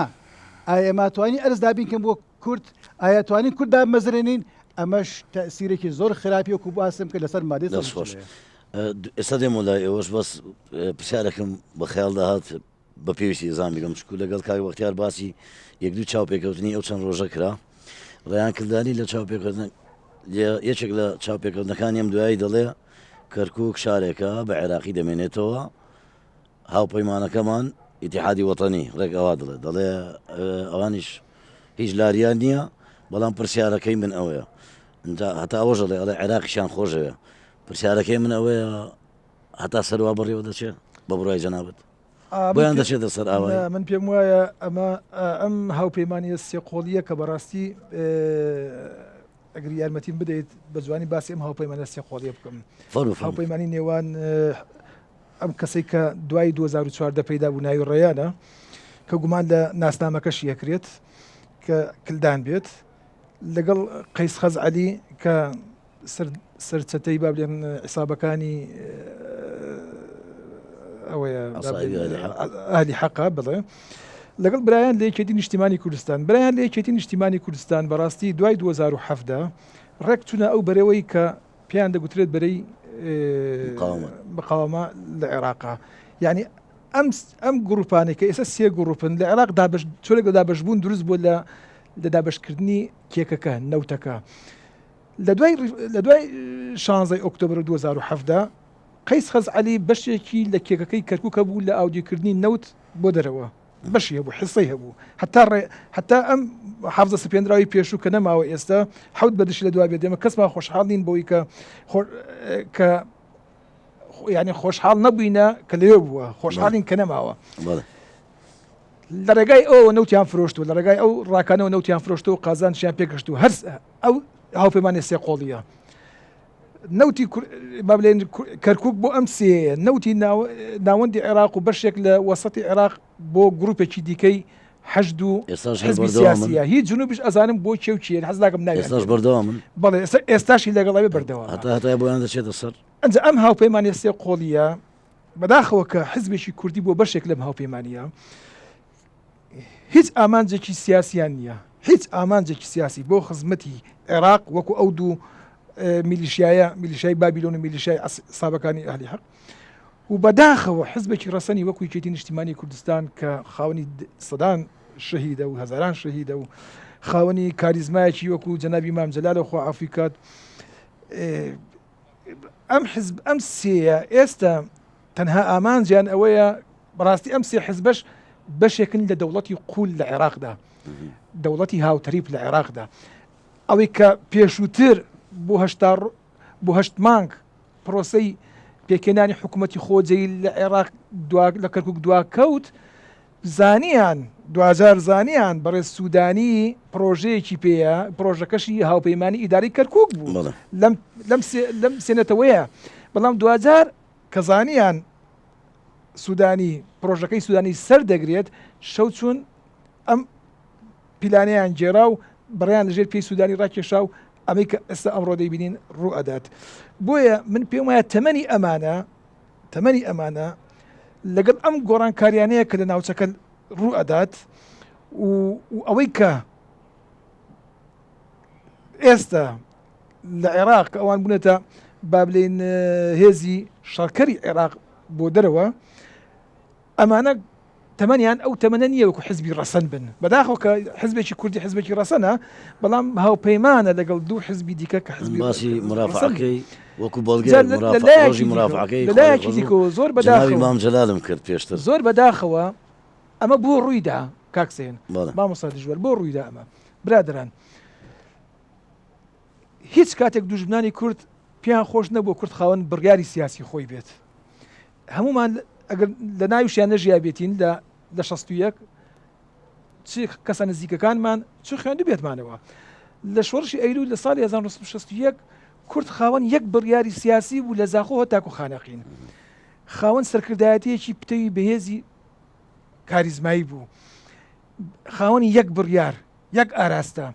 ئایا ئەماتوانی ئەرز دابینکەم بۆ کورد ئایا توانین کووردا مەزرێنین ئەمەش تەسیرێکی زۆر خراپی وەکو باسم کە لەسەر مادەی ئێستا دێم لای ئێوەش بەس پرسیارێکم بە خەیاڵ داهات بە پێویستی ئێزان بگەم چکو لەگەڵ کاک بەختیار باسی 1-2 چاوپێکەوتنی ئەو چەند ڕۆژە کرا ڕێیان کردانی لە چاوپێکردن یەکێک لە چاوپێکردنەکانی ئەم دوایی دەڵێ کەرکووک شارێکە بە عێراقی دەمێنێتەوە هاوپەیمانەکەمان ئیتیحادی وەتەنی ڕێک ئەوا دەڵێ ئەوانیش هیچ لاریان نییە بەڵام پرسیارەکەی من ئەوەیە هەتا ئەوەش دەڵێ ئەڵێ عێراقیشان خۆشەوە پرسیارەکەی من ئەوەیە هەتا سەروا بەڕێوە دەچێت بە بڕای جەنابەت بۆیان دەچێتە سەر ئاوای من پێم وایە ئەم هاوپەیمانیە سێقۆڵیە کە بەڕاستی ئەگەر یارمەتیم بدەیت بە جوانی باسی ئەم هاوپەیمانە سێقۆڵیە بکەم هاوپەیمانی نێوان ئەم کەسەی کە دوای 2014 پەیدا بوو ناوی ڕێیانە کە گومان لە ناسنامەکەش یەکرێت کە کلدان بێت لەگەڵ قەیس خەزعەلی کە سەرچەتەی با بڵێن حیسابەکانی ئەوەیە ئاهلی حەقا بڵێ لەگەڵ برایان لە یەکێتی نیشتیمانی کوردستان برایان لە یەکێتی نیشتیمانی کوردستان بەڕاستی دوای 2007 ڕێک چوونە ئەو بەرەوەی کە پێیان دەگوترێت بەرەی مقاومە لە عێراقا یعنی ئەم گروپانێک کە ئێستا سێ گروپن لە عێراق چۆرێک لە دابەشبوون دروست بوو لە دابەشکردنی کێکەکە نەوتەکە لە دوای 16 ئۆکتۆبر 2007 قەیس خەزعەلی بەشێکی لە کێکەکەی کەرکووکە بوو لە ئاودیۆکردنی نەوت بۆ دەرەوە بەشی هەبوو حسەی هەبوو حتا ئەم حافزە سپێنراوی پێشوو کە نەماوە ئێستا حەوت بەدشی لە دوای بێت دێمە کەسمان خۆشحاڵ نین بۆی کە یعنی خۆشحاڵ نەبووینە کە لەوێ بووە خۆشحاڵین کە نەماوە لە ڕێگای ئەو نەوتیان فرۆشتووە لە ڕێگای ئەو ڕاکانەوە نەوتیان فرۆشتو و قازانشیان پێگەشتو هەر ئەو هاوپەیمانی سێ قۆڵیە نەوتی با بڵێن کەرکووک بۆ ئەم سێیە نەوتی ناوەندی عێراق و بەشێک لە وەسەتی عێراق بۆ گروپێکی دیکەی حەشد و حزبی سیاسیە هیچ جنوبیش ئەزانم بۆ چێو چیە حەز ناکەم ناوێت بەڵێ ئێستاشی لەگەڵاوێ بەردەوام هەتا بۆیان دەچێتە سەر ئەنجا ئەم هاوپەیمانی سێ قۆڵیە بەداخەوە کە حزبێکی کوردی بۆ بەشێک لەم هاوپەیمانیە هیچ ئامانجێکی سیاسیان نییە هیچ ئامانجێکی سیاسی بۆ خزمەتی عێراق وەکو ئەو دوو میلیشیای بابیلۆن و میلیشیای سابەکانی ئاهلی حەق و بەداخەوە حزبێکی ڕەسەنی وەکو یەکێتی نیشتیمانی کوردستان کە خاوەنی سەدان شەهیدە و هەزاران شەهیدە و خاوەنی کاریزمایەکی وەکو جەنابی مام جەلالە خوا ئافریکات ئەم سێیە ئێستا تەنها ئامانجیان ئەوەیە بەڕاستی ئەم سێ حزبەش بەشێکن لە دەوڵەتی قول لە عێراقدا دەوڵەتی هاوتەریب لە عێراقدا ئەوەی کە پێشووتر بۆ هەشت مانگ پرۆسەی پێکێنانی حکوومەتی خۆجەی لە عێراق لە کەرکووک دواکەوت زانیان دوزار زانیان بەڕێز سوودانی پرۆژەیەکی پێەیە پرۆژەکەشی هاوپەیمانی ئیداری کەرکووک بوو لەم سێنێتەوەیە بەڵام دوزار کە زانیان سوودانی پرۆژەکەی سوودانی سەر دەگرێت شەو چوون ئەم پیلانیان جێرا و بڕیان لەژێر پێی سوودانی ڕاکێشا و ئەمەی کە ئێستا ئەمڕۆ دەیبینین ڕوو ئەدات بۆیە من پێم وایە تەمەنی ئەمانە لەگەڵ ئەم گۆڕانکاریانەیە کە لە ناوچەکە ڕوو ئەدات و ئەوەی کە ئێستا لە عێراق کە ئەوان بوونێتە با بڵێن هێزی شەڕکەری عێراق بۆ دەرەوە ئەمانە تەمەنیان ئەو تەمەنە نییە وەکو حزبی ڕەسەن بن بەداخەوە کە حزبێکی کوردی حزبێکی ڕەسەنە بەڵام هاوپەیمانە لەگەڵ دوو حزبی دیکە کە حزبی باسی مرافعەکەی وەکو بەڵگەی مرافعەکەی لەلایەکی دیکەوە زۆر بەداخەوە مام جەلالم کرد پێشتر زۆر بەداخەوە ئەمە بۆ ڕوویدا کاکسێن مامۆستا دژوەر بۆ ڕوویدا ئەمە برادران هیچ کاتێک دوژمنانی کورد پێیان خۆش نەبوو کورد خاوەن بڕیاری سیاسی خۆی بێت هەمومان ئەگەر لە ناویشیان نەژیا بێتین لە 61 چی کەسە نزیکەکانمان چ خوێندو بێتمانەوە لە شۆڕشی ئەیلول لە ساڵی 1961 کورد خاوەن یەک بڕیاری سیاسی بوو لە زاخۆ هەتاکو خانەقین خاوەن سەرکردایەتیەکی پتەوی بەهێزی کاریزمایی بوو خاوەنی یەک بڕیار یەک ئاراستە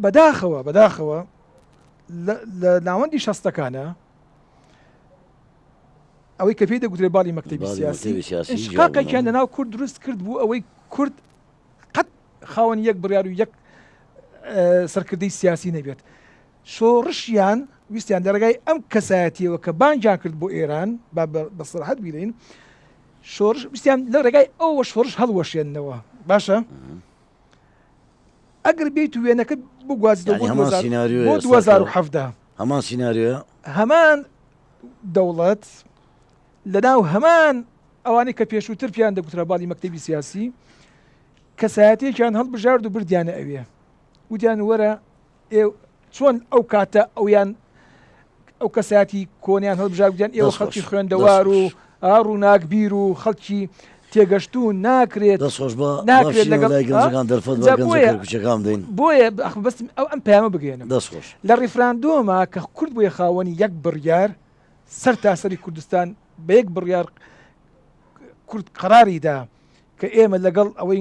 بەداخەوە لە ناوەندی شەستەکانە ئەوەی کە پێی دەگوترێت باڵی مەکتەبی سیاسی شقاقێکیان لەناو کورد دروست کرد بوو ئەوەی کورد قەت خاوەن یەک بڕیار و یەک سەرکردەی سیاسی نەبێت شۆڕشیان ویستیان دەرگای ئەم کەسایەتیەوە کە بانجان کرد بۆ ئێران بە سەراحەت بیرین شۆڕش ویستیان لە ڕێگای ئەوە شۆڕش هەڵوەشێننەوە باشە ئەگەر بیت وێنەکە بگوازیتەوە بۆ 2017 هەمان سیناریۆ هەمان دەوڵەت لەناو هەمان ئەوانەی کە پێشووتر پیان دەگوترا باڵی مەکتەبی سیاسی کەسایەتێکیان هەڵبژارد و بردیانە ئەوێ وتیان وەرە چۆن ئەو کاتە ئەو کەسایەتی کۆنیان هەڵبژار گوتیان ئێوە خەڵکی خوێندەوار و ڕووناک بیر و خەڵکی تێگەشتون ناکرێت بۆیە بەستم ئەو ئەم پەیامە بگەێنم لە ڕیفراندۆمە کە کورد بۆیە خاوەنی یەک بڕیار سەر تاسەری کوردستان بە یەک بڕیار کورد قەراریدا کە ئێمە لەگەڵ ئەوەی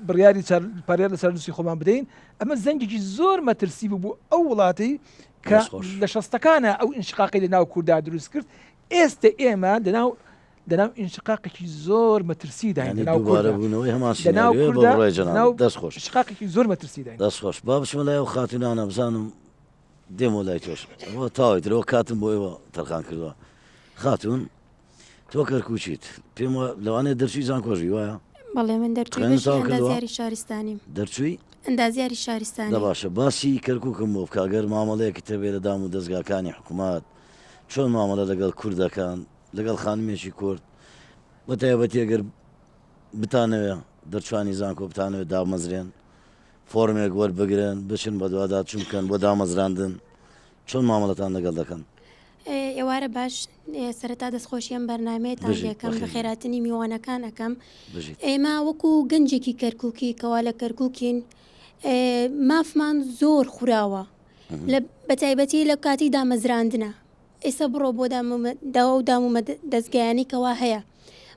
بڕیاری پارێر لە سەردوسی خۆمان بدەین ئەمە زەنگێکی زۆر مەترسی بوو ئەو وڵاتی کە لە شەستەکانە ئەو ئینشقاقی لە ناو کووردا دروست کرد ئێستا ئێمە دەناو ئینشقاقێکی زۆر مەترسیداین شقاقێکی زۆر مەترسیداین. دەستخۆش با بچمە لای ئەو خاتونانە بزانم دێمە لای تۆش بۆ تاوای درەوە کاتم بۆ ئێوە تەرخان کردووە. خاتون تۆ کەرکوچیت پێم لەوانێت دەرچوی زانکۆژی وایە؟ بەڵێ من دەرچوی شارستانیم دەرچووی ئەندازیاری شارستانی. باشە باسی کەرکووکم بۆ بکگەر مامەڵەیەکی تەبێ لە دام و دەستگاکانی حکوومەت چۆن مامەڵە لەگەڵ کوردەکان لەگەڵ خانمێکی کورد بە تایبەتی ئەگەر بتانەوێ دەرچوانی زانکۆ بتانەوێت دامەزرێن فۆرمێک وەربگرن بچن بە دووادات چون بکەن بۆ دامەزراندن چۆن مامەڵەتان لەگەڵ دەکەن؟ ئێوارە باش سەرەتا دەستخۆشیەم بەرنامەیەتان دەکەم بە خێراتنی میوانەکان ئەەکەم. ئێمە وەکو گەنجێکی کەرکووکی کەوا لە کەرکووکین مافمان زۆر خوراوە بە تایبەتی لە کاتی دامەزراندنە. ئێستا بڕۆ بۆ داوا و دام و دەستگایانی کەوا هەیە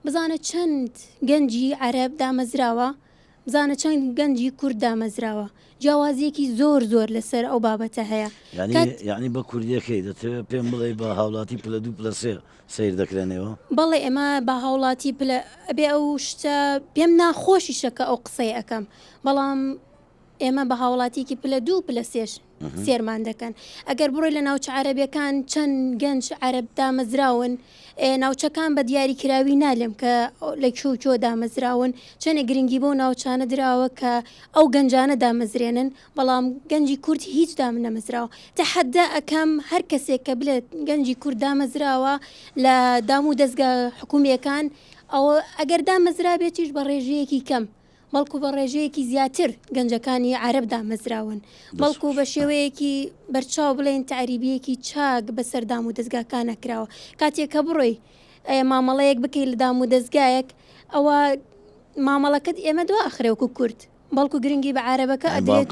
بزانە چەند گەنجی عەرەب دامەزراوە بزانە چەند گەنجی کورد دامەزراوە جیاوازیەکی زۆر لەسەر ئەو بابەتە هەیە. یعنی بە کوردیەکەی دەتەوێت پێم بڵێ بە هاوڵاتی پلە 2 پلە 3 سیر دەکرێنەوە؟ بەڵێ ئێمە بە هاوڵاتی ئەبێ ئەو شتە پێم ناخۆشیشەکە ئەو قسەی ئەەکەم بەڵام ئێمە بە هاوڵاتیکی پلە 2 پلە 3 سێرمان دەکەن. ئەگەر بڕۆی لە ناوچە عەرەبیەکان چەند گەنج عەرەب دامەزراون ناوچەکان بە دیاری کراوی نالێم کە لە کۆ دامەزراون چەنە گرنگی بۆ ناوچانە دراوە کە ئەو گەنجانە دامەزرێنن بەڵام گەنجی کورد هیچ دام نەمەزراوە. تەحەدا ئەەکەم هەر کەسێک کە بلێت گەنجی کورد دامەزراوە لە دام و دەستگا حکوومیەکان ئەوە ئەگەر دامەزرا بێتیش بە ڕێژەیەکی کەم بەڵکو بە ڕێژەیەکی زیاتر گەنجەکانی عەرەب دامەزراون بەڵکو بە شێوەیەکی بەرچاو بڵێن تعریبیەکی چاک بەسەر دام و دەستگاکانە کراوە. کاتێک کە بڕۆی مامەڵەیەک بکەیت لە دام و دەستگایەک ئەوە مامەڵەکەت ئێمە دو ئەخرێوەکو کورد بەڵکو گرنگی بە عەرەبەکە ئەدرێت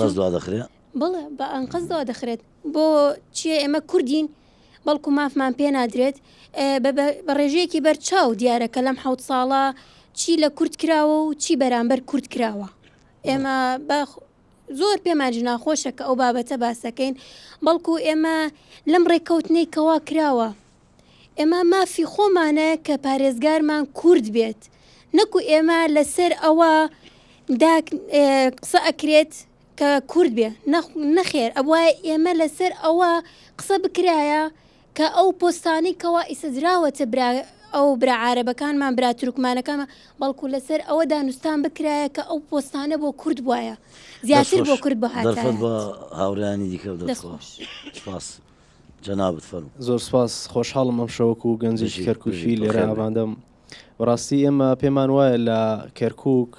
بڵێ بە ئەنقەزەوە دەخرێت بۆ چیە ئێمە کوردین بەڵکو مافمان پێ نادرێت بە ڕێژەیەکی بەرچاو دیارەکە لەم 7 ساڵە چی لە کورد کراوە و چی بەرامبەر کورد کراوە. ئێمە زۆر پێماج ناخۆشە کە ئەو بابەتە باسەکەین بەڵکو ئێمە لەم ڕێکەوتنەی کەوا کراوە ئێمە مافی خۆمانە کە پارێزگارمان کورد بێت نەکو ئێمە لەسەر ئەوە قسە ئەکرێت کە کورد بێ نەخێر ئەوە ئێمە لەسەر ئەوە قسە بکرایە کە ئەو پۆستانی کەوا ئیسەدراوەتە ئەو برا عەرەبەکانمان برا تورکمانەکانمان بەڵکو لەسەر ئەوە دانوستان بکرایە کە ئەو پۆستانە بۆ کورد وایە زیاتر بۆ کورد بە هاتایە. بە هاوڕانی دیکە دەستخۆش سپاس جەنابەت فەرموو. زۆر سپاس خۆشحاڵم ئەم شەوەکو و گەنجێکی کەرکووکی لێرە ئاواندەم. بەڕاستی ئێمە پێمان وایە لە کەرکووک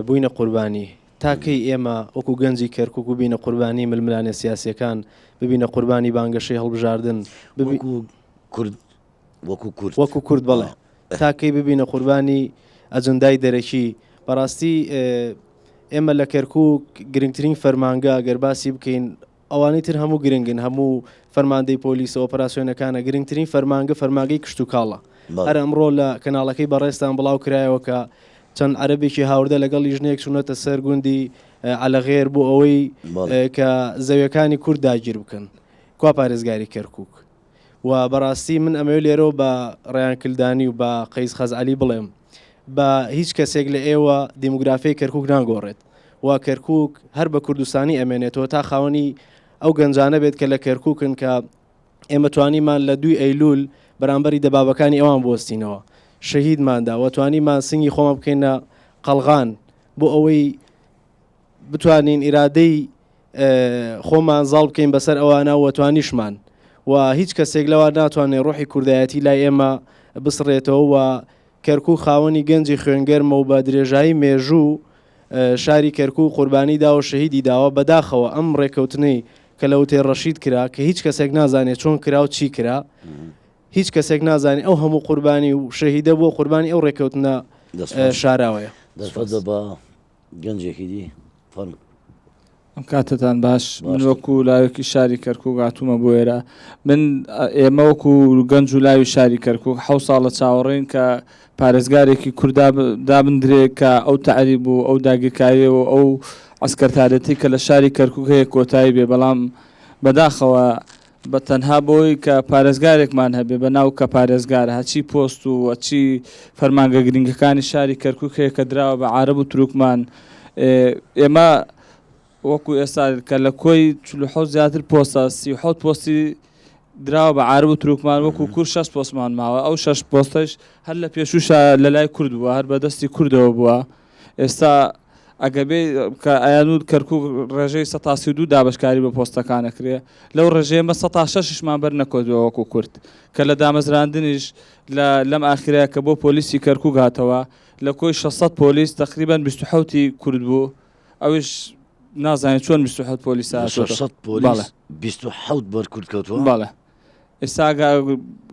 بووینە قوربانی تاکەی ئێمە وەکو گەنجی کەرکووک و بینە قوربانی ململانە سیاسیەکان ببینە قوربانی بانگەشەی هەڵبژاردن وەکو کورد بڵێ تاکەی ببینە قوربانی ئەجندای دەرەکی. بەڕاستی ئێمە لە کەرکووک گرنگترین فەرمانگە گەر باسی بکەین ئەوانەی تر هەموو گرنگن هەموو فەرماندەی پۆلیسە ئۆپەراسیۆنەکانە گرنگترین فەرمانگەی کشت و کاڵە. هەر ئەمڕۆ لە کەناڵەکەی بەڕێستان بڵاو کرایەوە کە چەند عەرەبێکی هاوردە لەگەڵ لیژنەیەک چوونەتە سەر گوندی عەلەغێر بۆ ئەوەی کە زەویەکانی کورد داگیر بکەن کوا پارێزگاری کەرکووک. و بەڕاستی من ئەمەوێت لێرەوە بە ڕێیانکردانی و بە قەیس خەزعەلی بڵێم بە هیچ کەسێک لە ئێوە دیموگرافیای کەرکووک ناگۆڕێت و کەرکووک هەر بە کوردستانی ئەمێنێتەوە تا خاوەنی ئەو گەنجانە بێت کە لە کەرکووکن کە ئێمە توانیمان لە 2 ئەیلول بەرامبەری دەبابەکانی ئەوان بوەستینەوە شەهیدماندا و توانیمان سنگی خۆمە بکەینە قەڵغان بۆ ئەوەی بتوانین ئیرادەی خۆمان زاڵ بکەین بەسەر ئەوانە و توانیشمان و هیچ کەسێک لەوە ناتوانێت ڕۆحی کوردایەتی لای ئێمە بسڕێتەوە و کەرکووک خاوەنی گەنجی خوێنگەرمە و بە درێژایی مێژوو شاری کەرکووک قوربانی داوە شەهیدی داوە بەداخەوە ئەم ڕێکەوتنەی کە لە وتێ ڕەشید کرا کە هیچ کەسێک نازانێت چۆن کرا و چی کرا هیچ کەسێک نازانێت ئەو هەموو قوربانی و شەهیدە بۆ قوربانی ئەو ڕێکەوتنە شاراوەیە. دەفەدە بە گەنجێکی دی فەرموو. کاتتان باش من باش. وەکو لاوێکی شاری کەرکووک هاتوومە بۆ ئێرە من ئێمە وەکو گەنج و لاوی شاری کەرکووک 7 ساڵە چاوەڕێین کە پارێزگارێکی کووردا دابدرێت کە ئەو تعریب و ئەو داگیرکاری و ئەو عسکەرتارەتی کە لە شاری کەرکووک هەیە کۆتایی بێ بەڵام بەداخەوە بە تەنها بۆی کە پارێزگارێکمان هەبێ بە ناو کە پارێزگار هەچی پۆست و ئەچی فەرمانگە گرنگەکانی شاری کەرکووک هەیە کە دراوە بە عارەب و تروکمان ئێمە وەکو ئێستا کە لە کۆی 47 زیاتر پۆستە 37 پۆستی دراوە بە عارب و تروکمان وەکو کورد 6 پۆستمان ماوە ئەو 6 پۆستەش هەر لە پێشوشە لە لای کورد بووە هەر بەدەستی کوردەوە بووە ئێستا ئەگەبێ کە ئایانود کەرکووک ڕێژەی 132 دابشکاری بە پۆستەکانەکرێ لەو ڕێژەیە مە 106شمان بەر نەکۆدەوە وەکو کورد کە لە دامەزراندنیش لەم ئاخرەیە کە بۆ پۆلیسی کەرکووک هاتەوە لە کۆی 600 پۆلیس تقریبان 27 کورد بوو ئەوش نازانێت چۆن 27 پۆلیس 600 پۆلیس 27 بەر کورد کەوتووە باڵێ ئێستا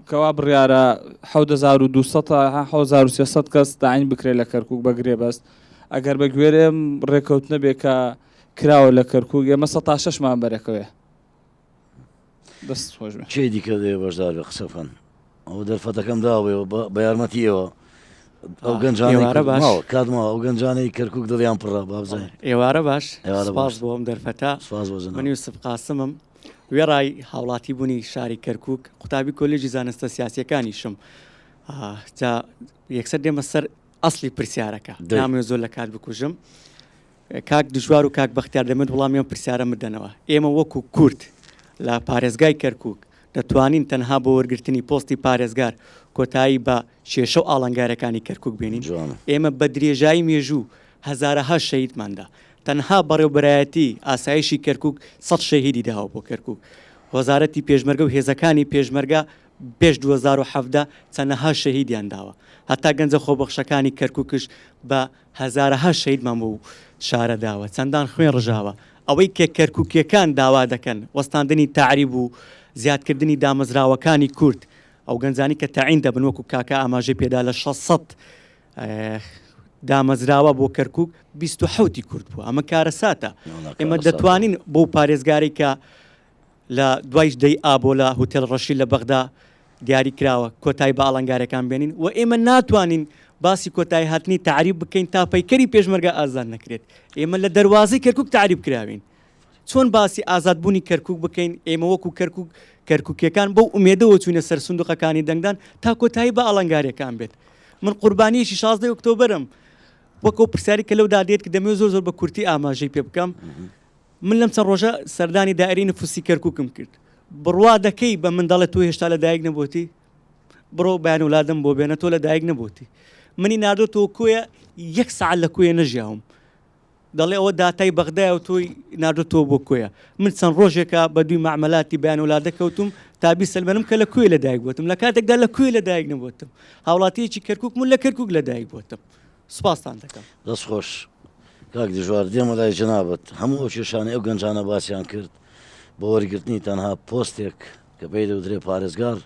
کەوا بڕیارە 1970 کەس داعین بکرێت لە کەرکووک بەگرێ بەست ئەگەر بە گوێرێم ڕێکەوت نەبێ کە کراوە لە کەرکووک ئێمە 106مان بەرەکەوێ دەست خۆش بێ چێ دیکە دێ بەشدار بێ قسەفەن ئەو دەرفەتەکەم داوێەوە بە یارمەتیەوە ئەو گەنجانەی کاتمەوە ئەو گەنجانەی کەرکووک دڵیان پڕە بابزای ئێوارە باش سپاس بۆ ئەم دەرفەتە من یوسف قاسمم وێڕای هاوڵاتی بوونی شاری کەرکووک قوتابی کۆلێژی زانستە سیاسیەکانیشم یەکسەر دێمە سەر ئەسلی پرسیارەکە نامێ زۆر لە کات بکوژم کاک دژوار و کاک بەختیار دەمێت وڵامیان پرسیارە مردنەوە ئێمە وەکو کورد لە پارێزگای کەرکووک دەتوانین تەنها بۆ وەرگرتنی پۆستی پارێزگار کۆتایی بە شێشە و ئاڵنگارەکانی کەرکووک بینین ئێمە بە درێژایی مێژوو هەزارەها شەهیدماندا تەنها بەڕێوبەرایەتی ئاسایشی کەرکووک 100 شەهیدی داوە بۆ کەرکووک وەزارەتی پێشمەرگە و هێزەکانی پێشمەرگە پێش 2017 چەندەها شەهیدیان داوە هەتا گەنجە خۆبەخشەکانی کەرکووکش بە هەزارەها شەهیدمان بۆ شارە داوە چەندان خوێن ڕژاوە ئەوەی کە کەرکووکیەکان داوا دەکەن وەستاندنی تعریب و زیادکردنی دامەزراوەکانی کورد ئەو گەنجانی کە تەعین دەبن وەکو کاکە ئاماژەی پێدا لە 600 دامەزراوە بۆ کەرکووک 27 کورد بوو ئەمە کارە ساتە ئێمە دەتوانین بۆ پارێزگاری کە لە دوایش دەی ئابۆ لە هوتێل ڕەشی لە بەغدا دیاری کراوە کۆتایی بە ئاڵنگارەکان بێنین و ئێمە ناتوانین باسی کۆتایی هاتنی تعریب بکەین تا پەیکەری پێشمەرگە ئازاد نەکرێت ئێمە لە دەواازەی کەرکووک تعریب کراوین چۆن باسی ئازادبوونی کەرکووک بکەین ئێمە وەکو کەرکووکیەکان بەو ئومێدەوە چوونە سەر سندوقەکانی دەنگدان تا کۆتایی بە ئاڵنگارەکان بێت من قوربانیەشی 16 ئۆکتۆبرم وەکو پرسیاری کە لەو دادێت کە دەمێ زۆر بە کورتی ئاماژەی پێ بکەم من لەم چەند ڕۆژە سەردانی دائیرەی نفوسی کەرکووکم کرد بڕوا دەکەی بە منداڵە تۆ هێشتا لە دایک نەبووتی بڕۆ بەیان وڵادم بۆ بێنە تۆ لە دایک نەبووتی منی نردۆتەوە کۆیە 1 ساعت لە کوێ نەژیاوم دەڵێ ئەوە داتای بەغدایە و تۆی نردۆتەوە بۆ کوێە من چەند ڕۆژێکە بە دوی معاملاتی بەیان وڵادە کەوتم تابی سلمەنم کە لە کوێ لە دایک بووتم لە کاتێکدا لە کوێ لە دایک نەبووتم هاوڵاتیەکی کەرکووک من لە کەرکووک لە دایک بووتم سوپاسان دەکەم دەست خۆش کاک دژوار دێمە لای جنابەت هەموو ئەو کێشانەی ئەو گەنجانە باسییان کرد بۆ وەرگرتنی تەنها پۆستێک کە پێی دەودرێ پارێزگار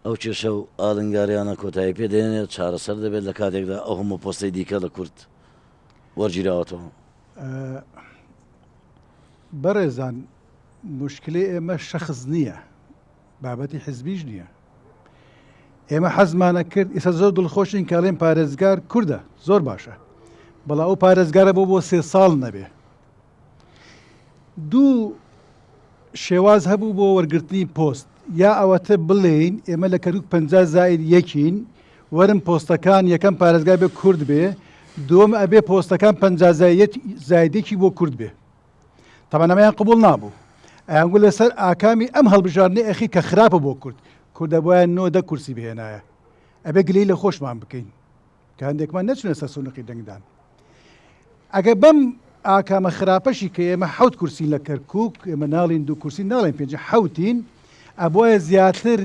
ئەو کێشە و ئاڵنگاریانە کۆتایی پێ دێنێت چارەسەر دەبێت لە کاتێکدا ئەو هەموو پۆستی دیکە لە کورد وەرگیراوەتەوە بەڕێزان مشکلی ئێمە شەخص نییە بابەتی حزبیش نییە ئێمە حەزمانە کرد ئێستا زۆر دڵخۆشین کاڵێن پارێزگار کووردە زۆر باشە بەڵام ئەو پارێزگارە بۆ 3 ساڵ نەبێ دوو شێواز هەبوو بۆ وەرگرتنی پۆست یا ئەوەتە بڵێین ئێمە لە کەرکووک 50 زائید یەکین وەرم پۆستەکان یەکەم پارێزگای بێ کورد بێ دووەم ئەبێ پۆستەکان 50 زایدێکی بۆ کورد بێ تەمەنەمەیان قبول نابوو ئەیانگو لەسەر ئاکامی ئەم هەڵبژارنی ئەخی کە خراپە بۆ کورد کوردە بۆیان 9 کورسی بهێنایە ئەبێ گلەی لە خۆشمان بکەین کە هەندێکمان نەچونە سەر سونقی دەنگدان ئەگە بەم ئاکامە خراپەشی کە ئێمە 7 کورسی لە کەرکووک ئێمە ناڵین 2 کورسی ناڵێن 5 حوتین ئەبواە زیاتر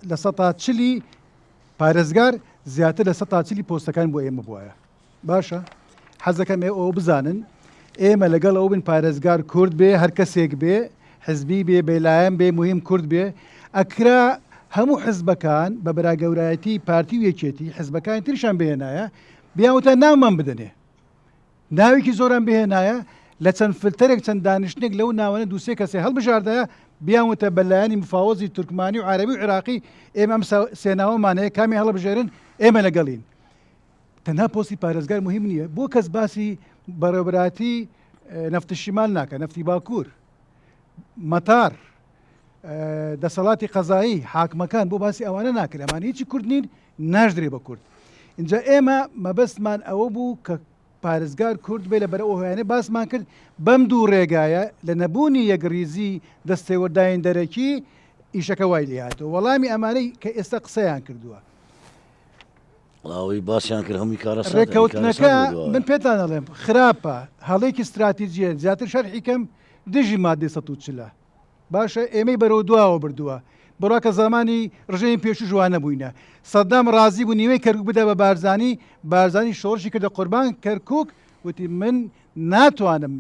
لە 140 پارێزگار زیاتر لە 140 پۆستەکان بۆ ئێمە بواە باشە حەزەکەم ئەوە بزانن ئێمە لەگەڵ ئەو بن پارێزگار کورد بێ هەر کەسێک بێ حزبی بێ بێلایەن بێ مهم کورد بێ ئەکرا هەموو حزبەکان بە بەراگەورایەتی پارتی و یەکێتی حزبەکانی تریشان بهێنایە بیاوتە ناومان بدەنێ ناوێکی زۆران بهێنایە لە چەند فلتەرێک چەند دانیشتێک لەو ناوەنە دووسێ کەسێ هەڵبژاردەیە بیانوتە بەلایانی مفاوەزی تورکمانی و عربی و عێراقی ئێمە ئەم سێناوەمانەیە کامی هەڵبژێرن ئێمە لەگەڵین. تەنها پۆستی پارێزگار مهم نییە بۆ کەس باسی بەڕێوەبراتی نەفتی شیمال ناکە، نەفتی باکوور، مەتار، دەسەڵاتی قەزایی، حاکمەکان بۆ باسی ئەوانە ناکرد. ئەمان هیچی کورد نین، ناژدرێ بە کورد. اینجا ئێمە مەبەستمان ئەوە بوو کە پارێزگار کورد بێ لە بەرە ئەوهێنێ باسمان کرد بەم دوو ڕێگایە لە نەبوونی یەکریزی دەستێوەرداین دەرەکی ئیشەکە وای لێ هاتەوە. وەڵامی ئەمانەی کە ئێستا قسەیان کردووە ڵاوی باسییان کرد هەمووی کارە ڕێکەوتنەکە من پێتان دەڵێم خراپە، هەڵێکی استراتیژیە زیاتر شەرحیکەم دژی مادەی ١40 باشە ئێمەی بەرەو دواوە بردووە بڕاکە زمانی ڕژەی پێش جوانە بووینە. سەدام ڕازی بوو نیوەی کەرکووک بدە بە بارزانی شۆڕشی کردە قوربان کەرکووک وتی من ناتوانم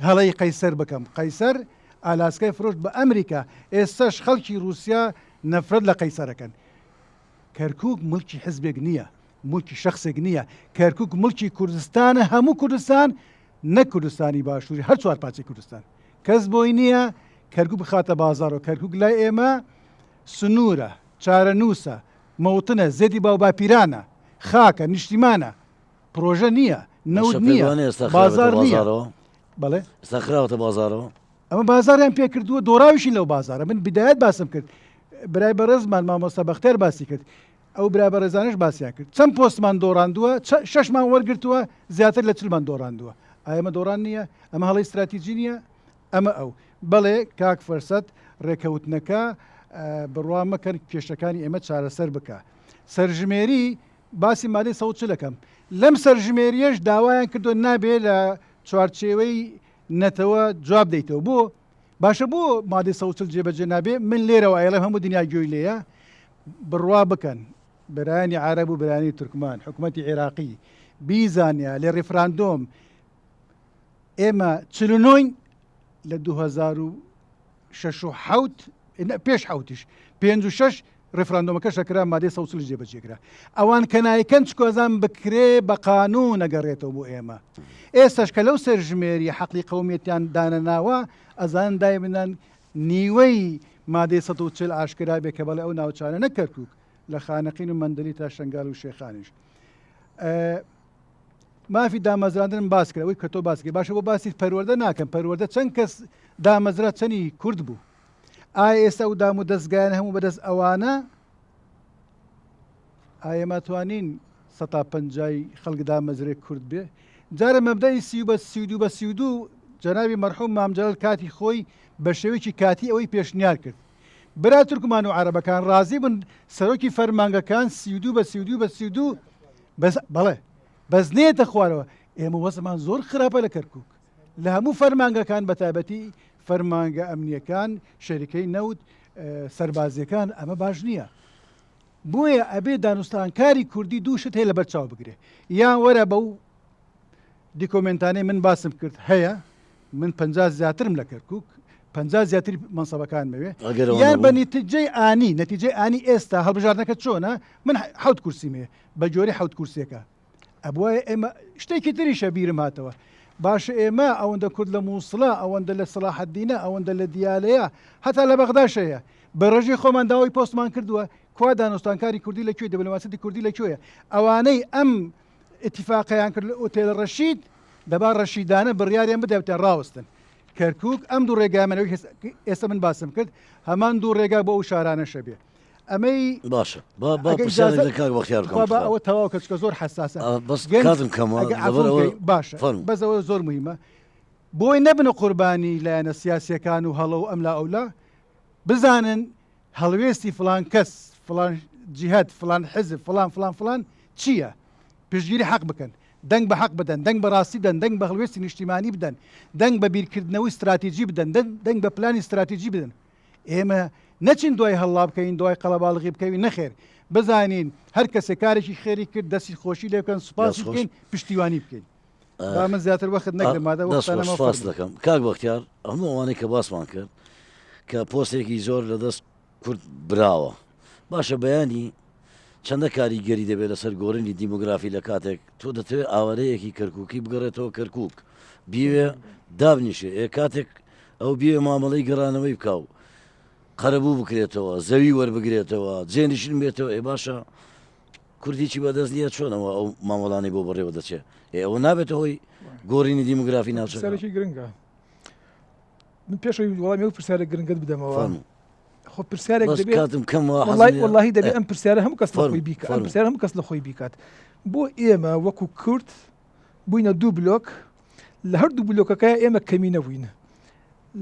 هەڵەی قەیسەر بکەم. قەیسەر ئالاسکای فرۆشت بە ئەمریکا، ئێستاش خەڵکی رووسیا نەفرەت لە قەیسەرەکەن. کەرکووک ملکی حزبێک نییە، ملکی شخصێک نییە. کەرکووک ملکی کوردستانە، هەموو کوردستان، نە کوردستانی باشووری، هەر چوار پارچەی کوردستان. کەس بۆی نییە کەرکووک بخاتە بازارەوە. کەرکووک لای ئێمە سنوورە، چارە نووسە، مەوتنە، زێدی باو باپیرانە، خاکە، نیشتیمانە، پرۆژە نییە، نەوت نییە، بازار نییە. بەڵێ ئێستاخراوەتە بازارەوە. ئەمە بازاریان پێ کردووە، دۆڕاویشی لەو بازارە. من بدایەت باسم کرد، برای بەڕێزمان مامۆستا بەختێر باسی کرد، ئەو برای بەڕێزانش باسییان کرد. چەند پۆستمان دۆڕاندووە، 6مان وەرگرتووە، زیاتر لە 40مان دۆڕاندووە. ئەمە دۆڕان نییە؟ ئەمە هەڵی استراتیژی نییە؟ ئەمە ئەو بەڵێ کاک فەرسەد ڕێکەوتنەکە بڕوا مەکەن کێشەکانی ئێمە چارەسەر بکە. سەرژمێری باسی مادەی 140ەکەم لەم سەرژمێریەش داوایان کردو نابێ لە چوارچێوەی نەتەوە جواب دەیتەوە. بۆ باشە بۆ مادەی 140 جێبەجێ نابێ؟ من لێرەوە ئەڵێ هەموو دنیا گوێی لێیە بڕوا بکەن بەرانی عەرەب و بەرانی تورکمان، حکوومەتی عێراقی بیزانیا لێ ڕێفراندۆم ئێمە 49 لە 2006 پێش حوتیش 56 ڕێفراندۆمەکە شەکرا مادەی 140 جێبەجێکرا. ئەوان کەنایکەن چکۆزان بکرێ بە قانون نەگەڕێتەوە بۆ ئێمە. ئێستاش کە لەو سەرژمێری حەقی قەومیەتیان دانەناوە ئەزان دای بنان نیوەی مادەی 140 ئاشکرا بێ کە بەڵێ ئەو ناوچانە نەکەرکووک لە خانەقین و مەندەلی تا شنگال و شێخانیش. مافی دامەزراندن باس کرد، ئەوەی کە تۆ باس کرد. باشە بۆ باسی پەروەردە ناکەم. پەروەردە چەند کەس دامەزرا چەنی کورد بوو؟ ئایا ئێستا و دام و دەستگایان هەموو بەدەست ئەوانە؟ ئایا ماتوانین 150 خەڵک دامەزرێک کورد بێ؟ جارە مەبدەی 32 جەنابی مەرحوم مامجەلال کاتی خۆی بە شێوەیەکی کاتی ئەوەی پێشنیار کرد. برا تورکمان و عەرەبەکان ڕازی بن سەرۆکی فەرمانگەکان 32 بەڵێ بەزنێتە خوارەوە. ئێمە وەزمان زۆر خراپە لە کەرکووک لە هەموو فەرمانگەکان بەتایبەتی فەرمانگە ئەمنیەکان، شەریکەی نەوت، سەربازیەکان ئەمە باش نییە. بۆیە ئەبێ دانوستانکاری کوردی دووشت هەیە لە بەرچاو بگرێ. یان وەرە بەو دیکۆمنتانەی من باسم کرد هەیە، من 50 زیاترم لە کەرکووک، 50 زیاتری مەنسەبەکان مەوێ، یان بە نەتیجەی ئانی ئێستا هەڵبژاردنەکە چۆنە؟ من 7 کورسیمێ بە جۆری 7 کورسێکە. ئەبوایە ئێمە شتێکی تریشە بیرم هاتەوە. باشە ئێمە ئەوەندە کورد لە مووسڵە، ئەوەندە لە سەلاحەددینە، ئەوەندە لە دیالەیە، هەتا لە بەغداشەیە. بە ڕێژەی خۆمان داوای پۆستمان کردووە کوا دانوستانکاری کوردی لەکوێ، دەبلەماسەتی کوردی لەکوێیە. ئەوانەی ئەم ئتیفاقیان کرد لە ئۆتێل ڕەشید دەبا ڕەشیدانە بڕیاریان بدەوتە ڕاوستن. کەرکووک ئەم دوو ڕێگامەوەی ئێستا من باسم کرد هەمان دوو ڕێگا بۆ ئەو شارانەشە بێ. ئەمەی باشە ئەوە تەواو کەچکە زۆر حساسە باشە بەزەوە زۆر مهمە. بۆی نەبنە قوربانی لایەنە سیاسیەکان و هەڵە و ئەملا ئەولا بزانن هەڵوێستی فلان کەس، فلان جیهات، فلان حزب، فلان چییە؟ پشتگیری حەق بکەن، دەنگ بە حەق بدەن، دەنگ بە ڕاستی بدەن، دەنگ بە هەڵوێستی نیشتیمانی بدەن، دەنگ بە بیرکردنەوەی استراتیژی بدەن، دەنگ بە پلانی استراتیژی بدەن. ئێمە نەچین دوای هەڵا بکەین، دوای قەڵەباڵغی بکەوین، نەخێر. بزانین هەر کەسێک کارێکی خێری کرد دەستی خۆشی لێ بکەن، سوپاسی بکەین، پشتیوانی بکەین. من زیاتر وەخت نەگرمادە وەختانەمەفاس دەکەم. کاک بەختیار هەموو ئەوانەی کە باسمان کرد کە پۆستێکی زۆر لە دەست کورد براوە. باشە بەیانی چەندە کاریگەری دەبێت لەسەر گۆڕینی دیموگرافی لە کاتێک تۆ دەتەوێت ئاوارەیەکی کەرکووکی بگەڕێتەوە کەرکووک بیوێ دابنیشێ کاتێک ئەو بێ مامەڵی گەڕانەوەی بکاو قەرەبوو بکرێتەوە زەوی وەربگرێتەوە جێنشین بێتەوە باشە کوردیی بەدەست نیە چۆنەوە ئەو مامەڵانی بۆ بەڕێوە دەچێت ئەوە نابێتە هۆی گۆڕینی دیموگرافی ناوچەکە سەرێکی گرنگە من پێشەوەی وەڵامی ئەو پرسیارە گرنگت بدەمەوە خۆ پرسیارێک دەبێت کاتم کەم وڵی دەبێت ئەم پرسیارە هەموو کەس خۆی بیکات ئەم پرسیارە هەموو کەس لە خۆی بیکات بۆ ئێمە وەکو کورد بووینە دوو بلۆک لە هەردوو بلۆکەکەیە ئێمە کەمی نەبووین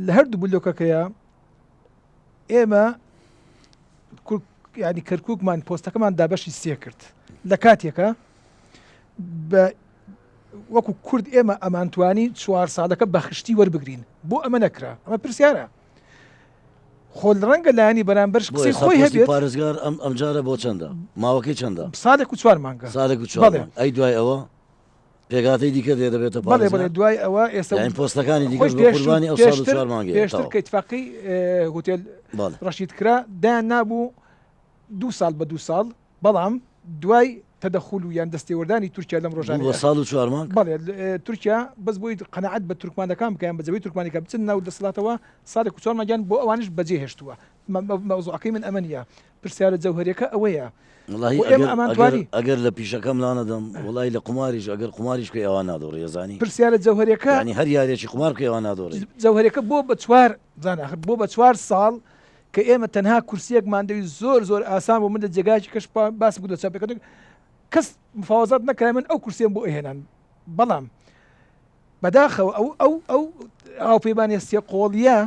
لە هەردوو بلۆکەکەیە ئێمە ینی کەرکووکمان پۆستەکەمان دابەشی سێ کرد لە کاتێکە وەکو کورد ئێمە ئەمانتوانی 4 ساڵەکە بەخشتی وەربگرین بۆ ئەمە نەکرا ئەمە پرسیارە خۆل ڕەنگە لایانی بەرامبەر قسەی خۆی هەبێت پارێزگار ئەمجارە بۆ چەندە ماوەکەی چەندە ساڵێک و 4 مانگە ساڵێک و 4 ئەی دوای ئەوە پێگاتەی دیکە دەبێتە بەڵێ دوای ئەوە ئێستا پۆستەکانی دیکە قوربانی ئەو ساڵ و 4 مانگە پێشتر کە اتفاقی هۆتێل ڕەشید کرا دایان نابوو 2 ساڵ بە 2 ساڵ بەڵام دوای تەدەخول و یان دەستێوەردانی تورکیا لەم ڕۆژانە بۆ ساڵ و 4 مانگ بەڵێ تورکیا بەس بۆی قەنەعەت بە تورکمانەکان بکەیان بە جەوەی تورکمانیکە بچن ناو دەسەڵاتەوە ساڵێک و 4 مانگیان بۆ ئەوانش بەجێ هێشتووە مەوزوعەکەی من ئەمە نیە پرسیارە جەوهەریەکە ئەوەیە ئەگەر لە پیشەکەم لاەدەم وڵی لە قماریش ئەگەر قماریش کە ئەوان نادۆڕی زانی پرسیارە جەوهەریەکە ینی هەر یارێکی قمار کە ئەوان نادۆڕی جەوهەریەکە بۆ بە 4 زاناخر بۆ بە 4 ساڵ کە ئێمە تەنها کورسیەک مادەوی زۆر ئاسان بۆ من لە جێگایکی کەش باس بوو دەچپێکەکە کەس مفاوەزات نەکرای من ئەو کورسیان بۆ ئێهێنان بەڵام بەداخەوە ئەو هاوپەیمانە سێقۆڵیە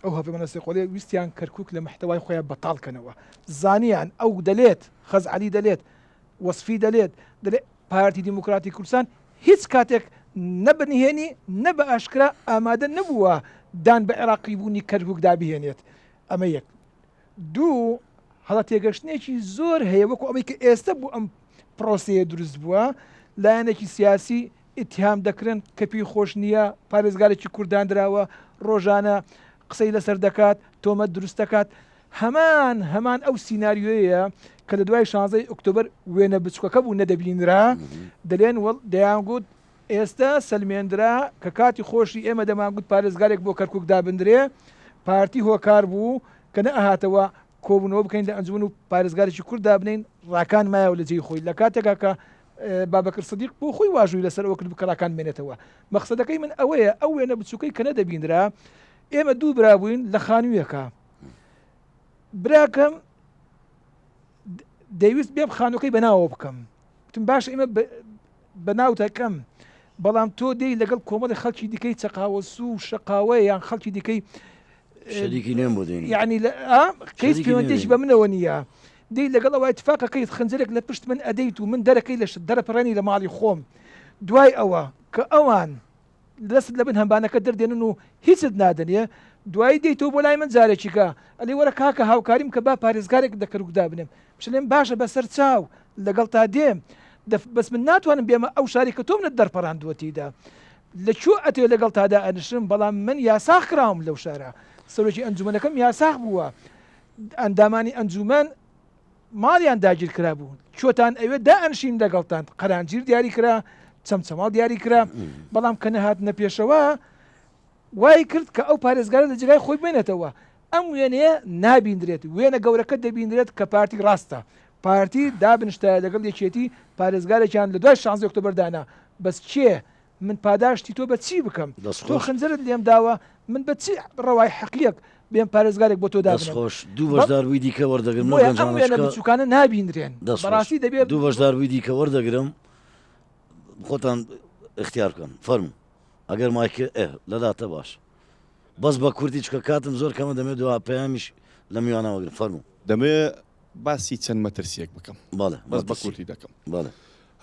ئەو هاوپەیمانە سێقۆڵیە ویستیان کەرکووک لە محتەوای خۆیان بەتاڵکەنەوە زانیان ئەو دەلێت خەزعەلی دەلێت وەسفی دەلێت پارتی دیموکراتی کوردستان هیچ کاتێک نەبنهێنی نە بە ئاشکرا ئامادە نەبووە دان بە عێراقی بوونی کەرکووک دابهێنێت ئەمە یەک دوو هەڵە تێگەشتێکی زۆر هەیە وەکو ئەمەی کە ئێستا بوو ئەم پرۆسەیە دروست بووە لایەنێکی سیاسی ئیتهام دەکرن کە پێی خۆش نییە پارێزگارێکی کورداندراوە ڕۆژانە قسەی لەسەر دەکات تۆمەت دروست دەکات هەمان ئەو سیناریۆیە کە لە دوای 16 ئۆکتۆبەر وێنە بچووکەکە بوو نەدەبینرا دەلێن دەیانگوت ئێستا سلمێنرا کە کاتی خۆشی ئێمە دەمانگوت پارێزگارێک بۆ کەرکووک دابدرێ پارتی هۆکار بوو کە نە ئەهاتەوە کۆبوونەوە بکەین لە ئەنجومەن و پارێزگارێکی کورد دابنین ڕاکان مایەوە لە جێی خۆی لە کاتێکا کە بابەکر سەدیق بۆ خۆی واژووی لەسەر ئەوە کرد بکە ڕاکان بێنێتەوە مەقسەدەکەی من ئەوەیە ئەو وێنە بچووکەی کە نەدەبینرا ئێمە دوو برا بووین لە خانوویەکە براکەم دەیویست بێم خانووکەی بەناوە بکەم تم باش ئێمە بەناوتەکەم بەڵام تۆ دەی لەگەڵ کۆمەڵی خەڵکی دیکەی چەقاوە سو شەقاوەیە یان خەڵکی دیکەی شەریکی نێم بۆ دێنی یعنی کەیس پەیوەندیش بە منەوە نییە دەی لەگەڵ ئەوە اتفاقەکەیت خنجەرێک لە پشت من ئەدەیت و من دەرەکەی لە دەرەپەڕێنی لە ماڵی خۆم دوای ئەوە کە ئەوان دەست لە بن هەمبانەکە دەردێنن و هیچت نادەنێ دوایی دەیتەوە بۆ لای من جارێکیکە ئەلێ وەرە کاکە هاوکاریم کە با پارێزگارێک دەکەروکدا بنێم بشلێم باشە بەسەر چاو لەگەڵ تا دێم بەس من ناتوانم بێمە ئەو شاری کە تۆ منت دەرپەڕاندووەتیدا لەکوێ ئەتێ لەگەڵ تادا ئەنشم بەڵام من یاساخ کراوم لەو شارە سەرۆکی ئەنجومەنەکەم یاساخ بووە ئەندامانی ئەنجومەن ماڵیان داگیر کرا بوو چۆتان ئەوێ دا ئەنشین لەگەڵتان قەرانگیر دیاری کرا چەمچەماڵ دیاری کرا بەڵام کە نەهات نەپێشەوە وای کرد کە ئەو پارێزگارە لە جگای خۆی بێنێتەوە ئەم وێنەیە نابیندرێت وێنە گەورەکە دەبیندرێت کە پارتی ڕاستە پارتی دابنشتایە لەگەڵ یەکێتی پارێزگارێکیان لە دوای 16 ئۆکتۆبەردانا بەس چێ من پاداشتی تۆ بە چی بکەم تۆ خنجرت لێم داوە من بە چی ڕەوای حەقیەک بێم پارێزگارێک بۆ تۆ داخۆش دوو بەشداروی دیکە وەردەگرم بچووکانە نابیندرێن بەڕاستی دەبێت دوو بەشداروی دیکە وەردەگرم خۆتان اختیار بکەن فەرموو ئەگەر مایکە لەداتە باش بەس بە کوردی چکە کاتم زۆر کەمە دەمێت دو پەیامیش لە میوانەوەگرم فەرموو دەمێ باسی چەند مەترسیەک بکەم بەس بە کوردی دەکەم بەڵێ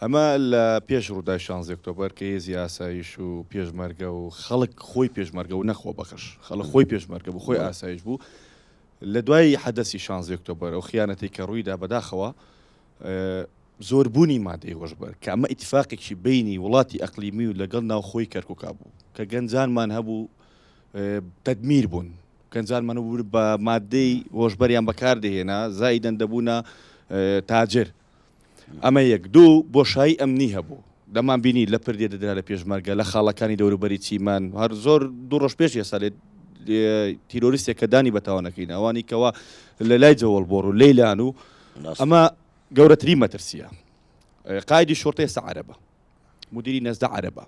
ئەمە لە پێش ڕوودای 16 ئۆکتۆبەر کە هێزی ئاسایش و پێشمەرگە و خەڵک خۆی پێشمەرگە و نەخۆ بەخش خەڵک خۆی پێشمەرگە بوو خۆی ئاسایش بوو لە دوای حەدەسی 16 ئۆکتۆبەر ئەو خیانەتی کە ڕوویدا بەداخەوە زۆربوونی مادەی هۆشبەر کە ئەمە ئیتفاقێکی بینی وڵاتی ئەقلیمی و لەگەڵ ناو خۆی کەرکووکا بوو کە گەنجانمان هەبوو تەدمیر بوون گەنجانمان بوو بە مادەی هۆشبەریان بەکاردەهێنا زایدەن دەبوونە تاجر ئەمە یەک دوو بۆشایی ئەمنی هەبوو دەمان بینی لە پردێ دەدرا لە پێشمەرگە لە خاڵەکانی دەوروبەری چیمان هەر زۆر دوو ڕۆژ پێش ێستا لێ تیرۆریستێک کە دانی بەتاوانەکەین ئەوانی کەوا لە لای جەوەڵبۆڕ و لەیلان و ئەمە گەورەتری مەترسیە قایدی شۆرتە ئێستا عەرەبە مدیری نەزدە عەرەبە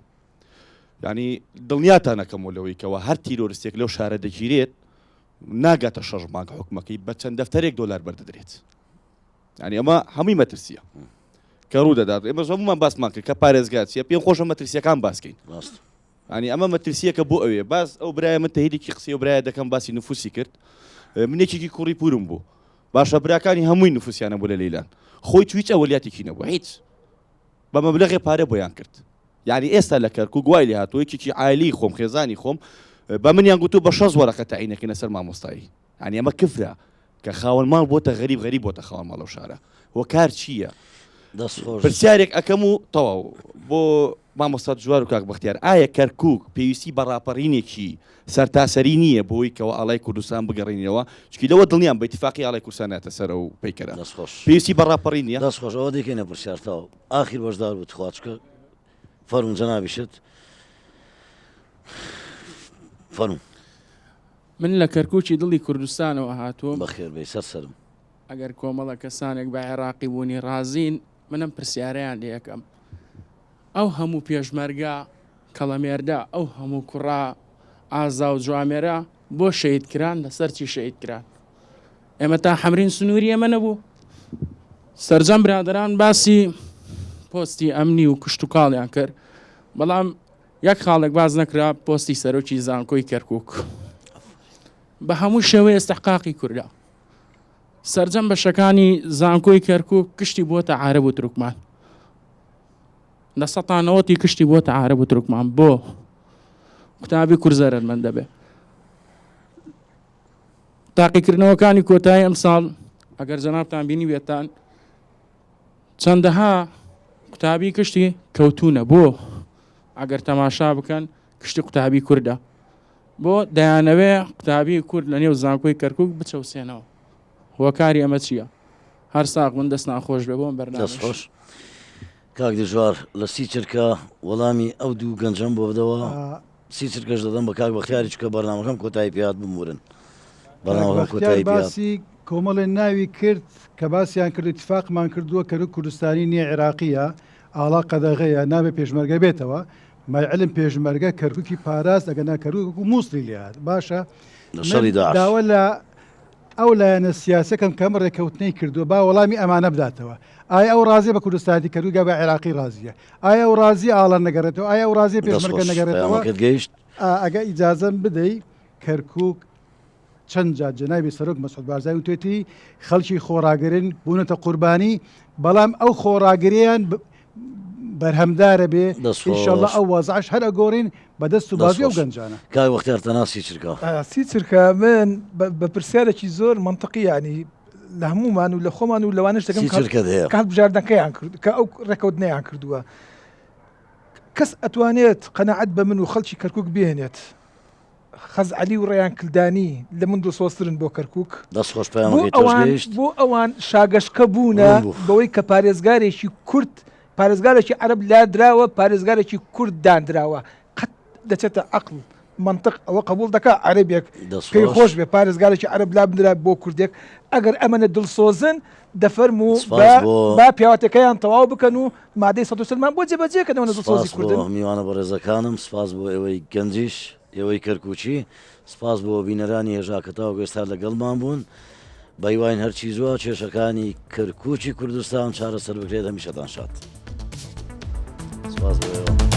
ینی دڵنیاتانەکەم لەوەی کەەوە هەر تیرۆریستێک لەو شارە دەگیرێت ناگاتە 6 مانگ حکومەکەی بە چەند دەفتەرێک دۆلار بەردەدرێت ینی ئەمە هەمووی مەترسیە کە ڕوو دەدات ئێمە زۆممان باسمان کرد کە پارێزگات چیە پێم خۆشە مەترسیەکان باسکەین ینی ئەمە مەترسیەکە بۆ ئەوێ باس ئەو برایە من تەهیدێکی قسەی و برایە دەکەم باسی نفوسی کرد منێکێکی کوڕی پورم بوو باشە براکانی هەمووی نفوسیانە بوو لە لەیلان خۆی هیچ ئەوەلیاتێکی نەبوو هیچ بە مەبلەغی پارە بۆیان کرد یعنی ئێستا لە کەرکووک گوای لێ هاتووە یەکێکی عالی خۆم خێزانی خۆم بە منیان گوتو بە 6 وەرەقە تەعینەکەی لەسەر مامۆستایی ینی ئەمە کفرە کە خاوەن ماڵ بۆتە غەریب بۆتە خاوەن ماڵ لەو شارە وە کار چییە پرسیارێک ئەەکەم و تەواو بۆ مامۆستا جوار و کاک بەختیار ئایا کەرکووک پێویستی بە ڕاپەڕینێکی سەرتاسەری نییە بۆی کەەوە ئاڵای کوردستان بگەڕینەوە چکی لەوە دڵنیان بە ئیتفاقی ئاڵای کوردستان ناتە سەر و پیکەرە پێویستی بە ڕاپەڕین نیە دەست خۆشەوە دیکەینە پرسیارتەوە ئاخیر بەشدار بوو تخواچکە فەرموو جەنابیشت فەرموو من لە کەرکووکی دڵی کوردستانەوە هاتووە بەخێر بێ سەرسەرم ئەگەر کۆمەڵە کەسانێک بە عێراقی بوونی ڕازین منم پرسیارەیان لێ یەکەم ئەو هەموو پێشمەرگە کەڵەمێردا ئەو هەموو کوڕا ئازا و جوامێرە بۆ شەهیدکران لەسەر چی شەهیدکران ئێمە تا حەمرین سنووری ئەمە نەبوو سەرجەم برادران باسی پۆستی ئەمنی و کشت و کاڵیان کرد بەڵام یەک خاڵێک باز نەکرا پۆستی سەرۆکی زانکۆی کەرکووک بە هەموو شێوەیە ئێستحقاقی کووردا سەرجەم بەشەکانی زانکۆی کەرکووک کشتی بۆتە عارەب و تورکمان لە سەتانەوەتی کشتی بۆتە عارەب و تورکمان بۆ قوتابی کورزەرن من دەبێ تاقیکردنەوەکانی کۆتایی ئەم ساڵ ئەگەر جەنابتان بینی بێتان چەندەها قوتابی کشتی کەوتونە بۆ ئەگەر تەماشا بکەن کشتی قوتابی کووردە بۆ دەیانەوێ قوتابی کورد لە نێو زانکۆی کەرکووک بچەوسێنەوە هۆکاری ئەمە چییە هەر ساق من دەست ناخۆش بێ بۆم بەرنامەش کاک دژوار لە سی چرکە وەڵامی ئەو دوو گەنجەم بۆ بدەوە سی چرکەش دەدەم بە کاک بەختیاری چکە بەرنامەکەم کۆتایی پێات بمورن بەرنامەکەم کۆتایی پێات باسی کۆمەڵێ ناوی کرد کە باسییان کرد اتفاقمان کردووە کەرکووک کوردستانی نییە عێراقیە ئاڵا قەدەغەیە نابێ پێشمەرگە بێتەوە مایعلم پێشمەرگە کەرکووکی پاراست ئەگەنا کەرکووک و مووسڵی لێهات باشە داوە لە ئەو لایەنە سیاسەکەم کەم ڕێکەوتنەی کردووە با وەڵامی ئەمانە بداتەوە ئایا ئەو ڕازیە بە کوردستانی کەرکووک بە عێراقی ڕازیە ئایا ئەو ڕازی ئاڵە نەگەڕێتەوە ئایا ئەو ڕازیە پێشمەرگە نەگەڕێتەوە گەیشت ئەگە ئیجازەم بدەی کەرکووک چەند جات جەنابی سەرۆک مەسعود بارزانی وتێتی خەڵکی خۆڕاگرن بوونەتە قوربانی بەڵام ئەو خۆڕاگریان بەرهەمدارە بێ ئینشاءڵڵا ئەو وەزعش هەر ئەگۆڕین بەدەست و بازی ئەو گەنجانە کاک بەختیار تەنها سی چرکە سی چرکە من بە پرسیارێکی زۆر منطقی ینی لە هەمومان و لە خۆمان و لەوانش دەکەم کات بژاردنەکەیان کرد کە ئەو ڕێکەوتنەیان کردووە کەس ئەتوانێت قەنەعەت بە من و خەڵکی کەرکووک بهێنێت خەزعەلی و ڕێیان کلدانی لە من دڵسۆزترن بۆ کەرکووک دەست خۆش پەیامەکەی تۆش گەیشت بۆ ئەوان شاگەشکە بوونە بەوەی کە پارێزگارێکی کورد پارێزگارێکی عەرەب لادراوە پارێزگارێکی کورد دانراوە قەت دەچێتە عەقڵ منطق ئەوە قبول دەکا عەرەبێک پێی خۆش بێ پارێزگارێکی عەرەب لابدرا بۆ کوردێک ئەگەر ئەمەنە دڵسۆزن دەفەرموو با پیاوەتەکەیان تەواو بکەن و مادەی سەد و سلمان بۆ جێبەجێکەنەوە دڵسۆزی کوردن میوانە بەڕێزەکانم سپاس بۆ ئێوەی گەنجیش ئێوەی کەرکووچی سپاس بۆ بینەرانی هێژاکەتاو گەێستا لەگەڵمان بوون بە هیواین هەرچی زووە کێشەکانی کەرکووچی کوردستان چارەسەر بکرێت هەمیشەتان شاد سپاس بۆ ئێوە